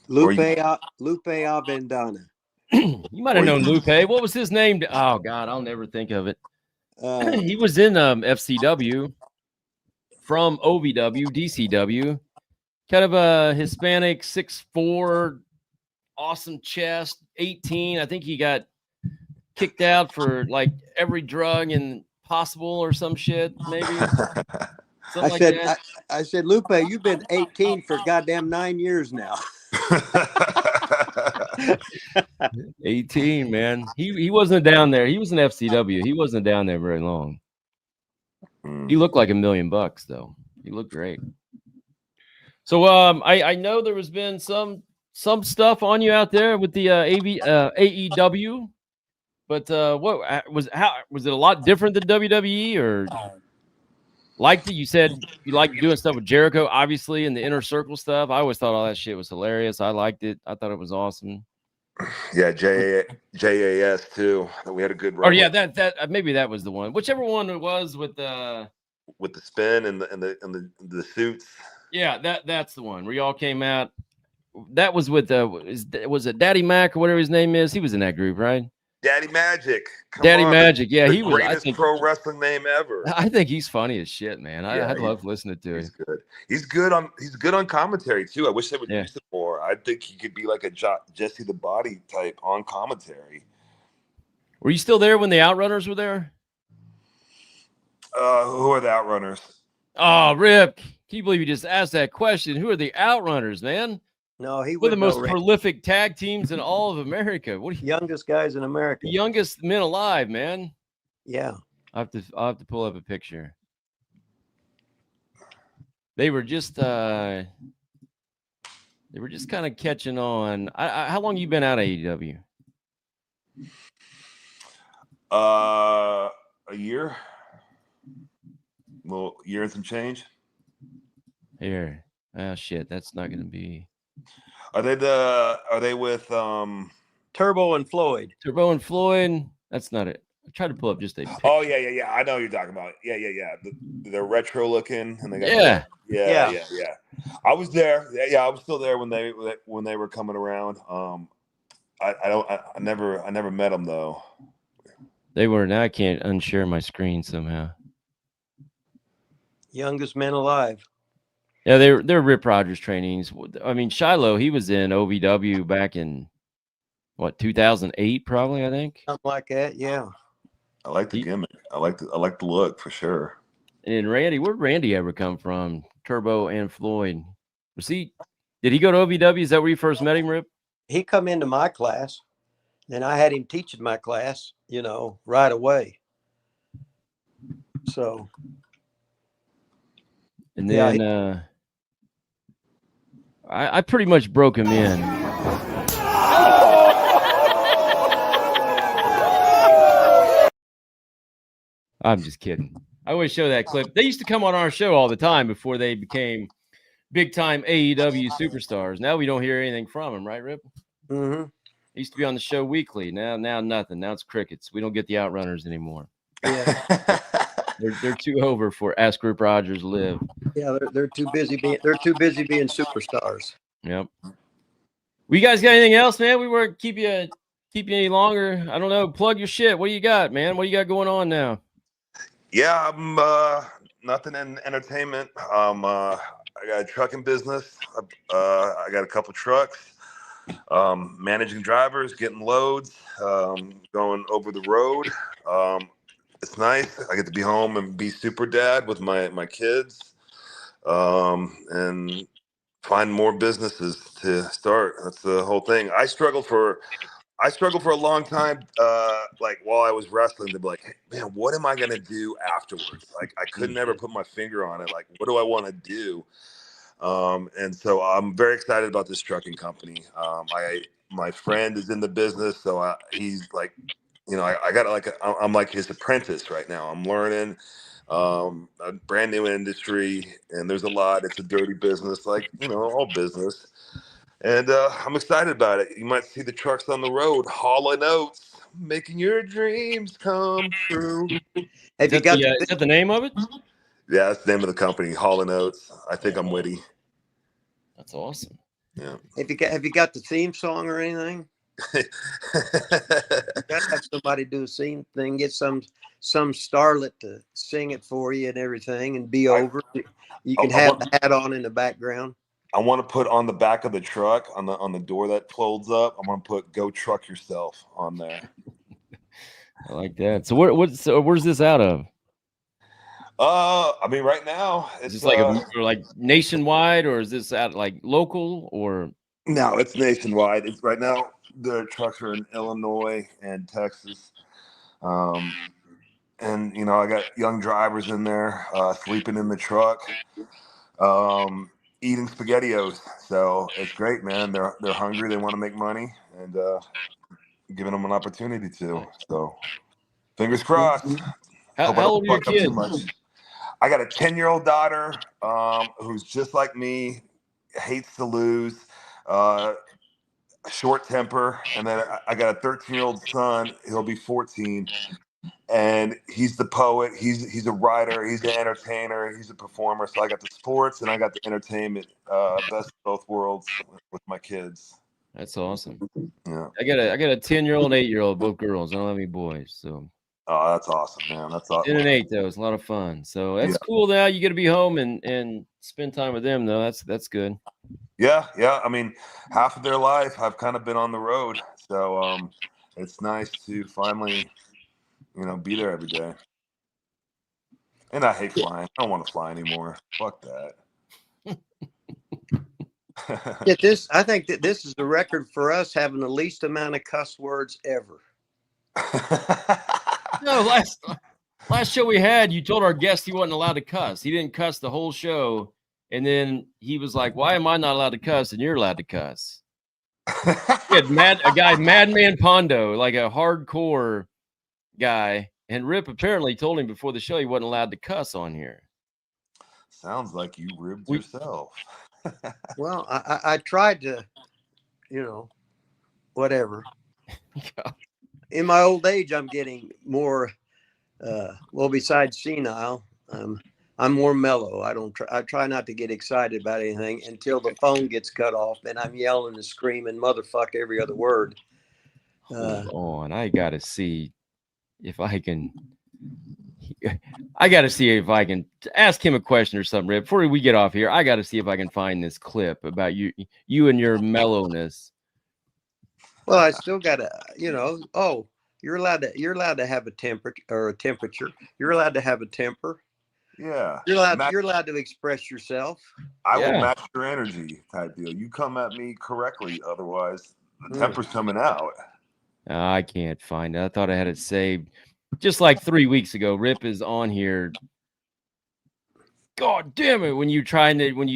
Lupe Avendana. You might have known Lupe. What was his name? Oh, God, I'll never think of it. He was in FCW from OVW, DCW. Kind of a Hispanic, 6'4", awesome chest, 18. I think he got kicked out for like every drug and possible or some shit, maybe. I said, Lupe, you've been 18 for goddamn 9 years now. 18, man. He wasn't down there. He was in FCW. He wasn't down there very long. He looked like $1 million though. He looked great. So I know there has been some stuff on you out there with the AEW, but what was it a lot different than WWE or liked it? You said you liked doing stuff with Jericho, obviously, and the inner circle stuff. I always thought all that shit was hilarious. I liked it. I thought it was awesome. Yeah, JAS too. We had a good run. Oh yeah, that maybe that was the one. Whichever one it was with the spin and the suits. Yeah, that's the one where y'all came out. That was with was it Daddy Mac or whatever his name is? He was in that group, right? Daddy Magic. Daddy Magic. Yeah, he was. Greatest pro wrestling name ever. I think he's funny as shit, man. I love listening to him. He's good on commentary too. I wish they would use it more. I think he could be like a Jesse the Body type on commentary. Were you still there when the Outrunners were there? Who are the Outrunners? Oh, Rip. Can you believe you just asked that question? Who are the Outrunners, man? No, he was the most prolific tag teams in all of America. What are you, youngest guys in America? Youngest men alive, man. Yeah. I'll have to pull up a picture. They were just kind of catching on. How long you been out of AEW? A year. Well, year and some change. Here. Oh shit, that's not gonna be. Are they with Turbo and Floyd? Turbo and Floyd. That's not it. I tried to pull up just a picture. Oh yeah. I know what you're talking about. Yeah. They're retro looking and they got yeah. I was there. Yeah, I was still there when they were coming around. I never met them though. They were. Now I can't unshare my screen somehow. Youngest men alive. Yeah, they're Rip Rogers trainings. I mean, Shiloh, he was in OVW back in what 2008, probably. I think something like that. Yeah. I like the gimmick. I like the look for sure. And Randy, where'd Randy ever come from? Turbo and Floyd. Did he go to OVW? Is that where you first met him, Rip? He come into my class, and I had him teaching my class, right away. So. And then I pretty much broke him in. I'm just kidding. I always show that clip. They used to come on our show all the time before they became big-time AEW superstars. Now we don't hear anything from them, right, Rip? Mm-hmm. They used to be on the show weekly. Now nothing. Now it's crickets. We don't get the Outrunners anymore. Yeah. They're too over for Ask Rip Rogers Live. Yeah, they're too busy being superstars. Yep. We guys got anything else, man? We weren't keep you any longer. I don't know. Plug your shit. What do you got, man? What do you got going on now? Yeah, I'm nothing in entertainment. I got a trucking business. I got a couple trucks. Managing drivers, getting loads, going over the road. It's nice. I get to be home and be super dad with my kids, and find more businesses to start. That's the whole thing. I struggled for a long time, like while I was wrestling, to be like, hey, man, what am I gonna do afterwards? Like I could never put my finger on it. Like, what do I want to do? And so I'm very excited about this trucking company. my friend is in the business, so he's like, I got I'm like his apprentice right now. I'm learning a brand new industry, and there's a lot. It's a dirty business, like all business. And I'm excited about it. You might see the trucks on the road hauling oats, making your dreams come true. Have you got is that the name of it? Yeah, that's the name of the company, Hauling Oats. I think I'm witty. That's awesome. Yeah. Have you got the theme song or anything? You gotta have somebody do a theme thing. Get some starlet to sing it for you and everything, and be over. You can have the hat on in the background. I want to put on the back of the truck, on the door that folds up, I'm going to put "Go Truck Yourself" on there. I like that. So where's this out of? I mean, right now Is this like nationwide, or is this out like local, or? No, it's nationwide. It's right now. The trucks are in Illinois and Texas, and I got young drivers in there sleeping in the truck. Eating SpaghettiOs, so it's great, man. They're hungry, they want to make money, and giving them an opportunity to. So, fingers crossed. How old are your kids? I got a 10-year-old daughter who's just like me, hates to lose, short temper, and then I got a 13-year-old son. He'll be 14. And he's the poet. He's a writer. He's an entertainer. He's a performer. So I got the sports and I got the entertainment. Best of both worlds with my kids. That's awesome. Yeah. I got a 10-year-old, 8-year-old, both girls. I don't have any boys. So. Oh, that's awesome, man. That's awesome. 10 and 8 though. It's a lot of fun. So that's cool. Now you get to be home and spend time with them though. That's good. Yeah. I mean, half of their life I've kind of been on the road. So it's nice to finally be there every day. And I hate flying. I don't want to fly anymore. Fuck that. I think that this is the record for us having the least amount of cuss words ever. No, last show we had, you told our guest he wasn't allowed to cuss. He didn't cuss the whole show. And then he was like, why am I not allowed to cuss and you're allowed to cuss? We had a guy, Madman Pondo, like a hardcore guy, and Rip apparently told him before the show he wasn't allowed to cuss on here. Sounds like you ribbed yourself. Well, I tried to, whatever. Yeah. In my old age, I'm getting more, besides senile, I'm more mellow. I try not to get excited about anything until the phone gets cut off and I'm yelling and screaming, motherfuck every other word. Hold on, I gotta see if I can. I gotta see if I can ask him a question or something, Rip. Before we get off here, I gotta see if I can find this clip about you and your mellowness. Well, I still gotta, you're allowed to have a temperature. You're allowed to have a temper. Yeah. You're allowed to express yourself. I will match your energy type deal. You come at me correctly, otherwise the temper's coming out. I can't find it. I thought I had it saved. Just like 3 weeks ago, Rip is on here. God damn it! When you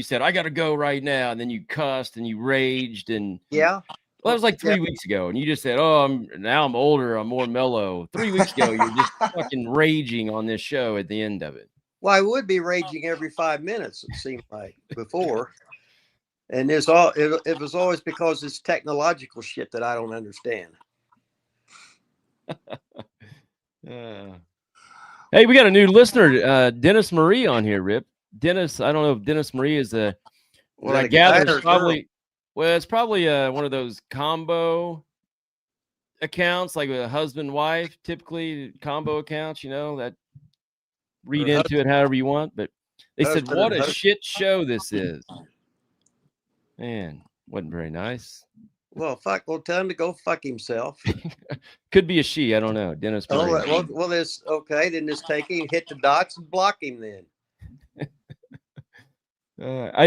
said I gotta go right now, and then you cussed and you raged and yeah. Well, that was like 3 weeks ago, and you just said, "Oh, I'm older. I'm more mellow." 3 weeks ago, you're just fucking raging on this show at the end of it. Well, I would be raging every 5 minutes. It seemed like before, and it was always because it's technological shit that I don't understand. Hey, we got a new listener, Dennis Marie, on here. Rip, Dennis. I don't know if Dennis Marie is what I gather is probably. Well, it's probably one of those combo accounts, like a husband wife. Typically, combo accounts. That read into it however you want. But they said, "What a shit show this is." Man, wasn't very nice. Well, tell him to go fuck himself. Could be a she. I don't know. Dennis. All right. Well, this okay. Then just take him, hit the dots, and block him. Then.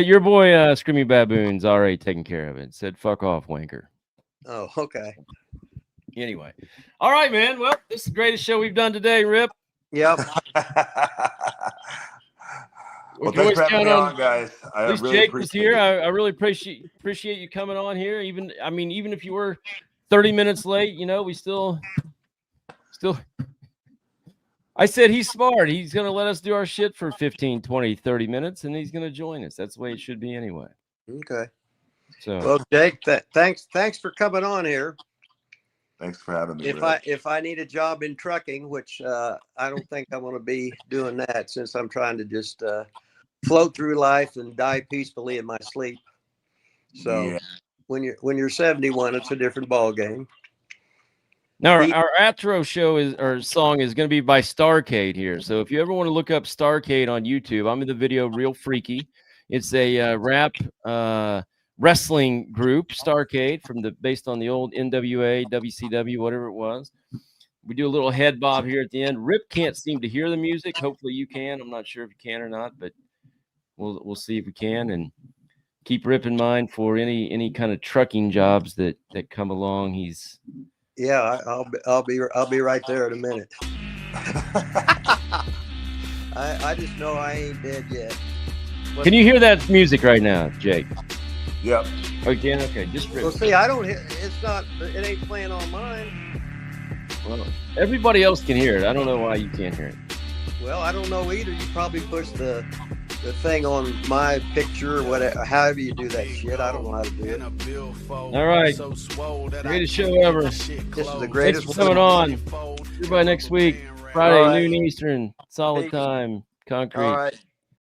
Your boy, Screaming Baboon's already taken care of it. Said, "Fuck off, wanker." Oh, okay. Anyway, all right, man. Well, this is the greatest show we've done today, Rip. Yep. Well, can thanks for always having me count on, guys. I At least really Jake was appreciate here. it. I really appreciate you coming on here. Even if you were 30 minutes late, we still. I said he's smart. He's going to let us do our shit for 15, 20, 30 minutes, and he's going to join us. That's the way it should be anyway. Okay. So, Well, Jake, thanks for coming on here. Thanks for having me. If I need a job in trucking, which I don't think I want to be doing that, since I'm trying to just float through life and die peacefully in my sleep. So Yeah. when you're 71, it's a different ball game. now our outro song is going to be by Starcade here. So if you ever want to look up Starcade on YouTube, I'm in the video Real Freaky. It's a rap wrestling group, Starcade, based on the old NWA, WCW, whatever it was. We do a little head bob here at the end. Rip can't seem to hear the music. Hopefully you can. I'm not sure if you can or not, but we'll see if we can. And keep Rip in mind for any kind of trucking jobs that come along. I'll be right there in a minute. I just know I ain't dead yet. Can you hear that music right now, Jake? Yep. Again, okay. Just Rip. Well, see, it ain't playing on mine. Well, everybody else can hear it. I don't know why you can't hear it. Well, I don't know either. You probably pushed the thing on my picture or whatever. However you do that shit, I don't know how to do it. All right. Greatest show ever. This is the greatest. Thanks for coming on. See you by next week. Friday, All right. noon Eastern. Solid Peace. time. Concrete. All right.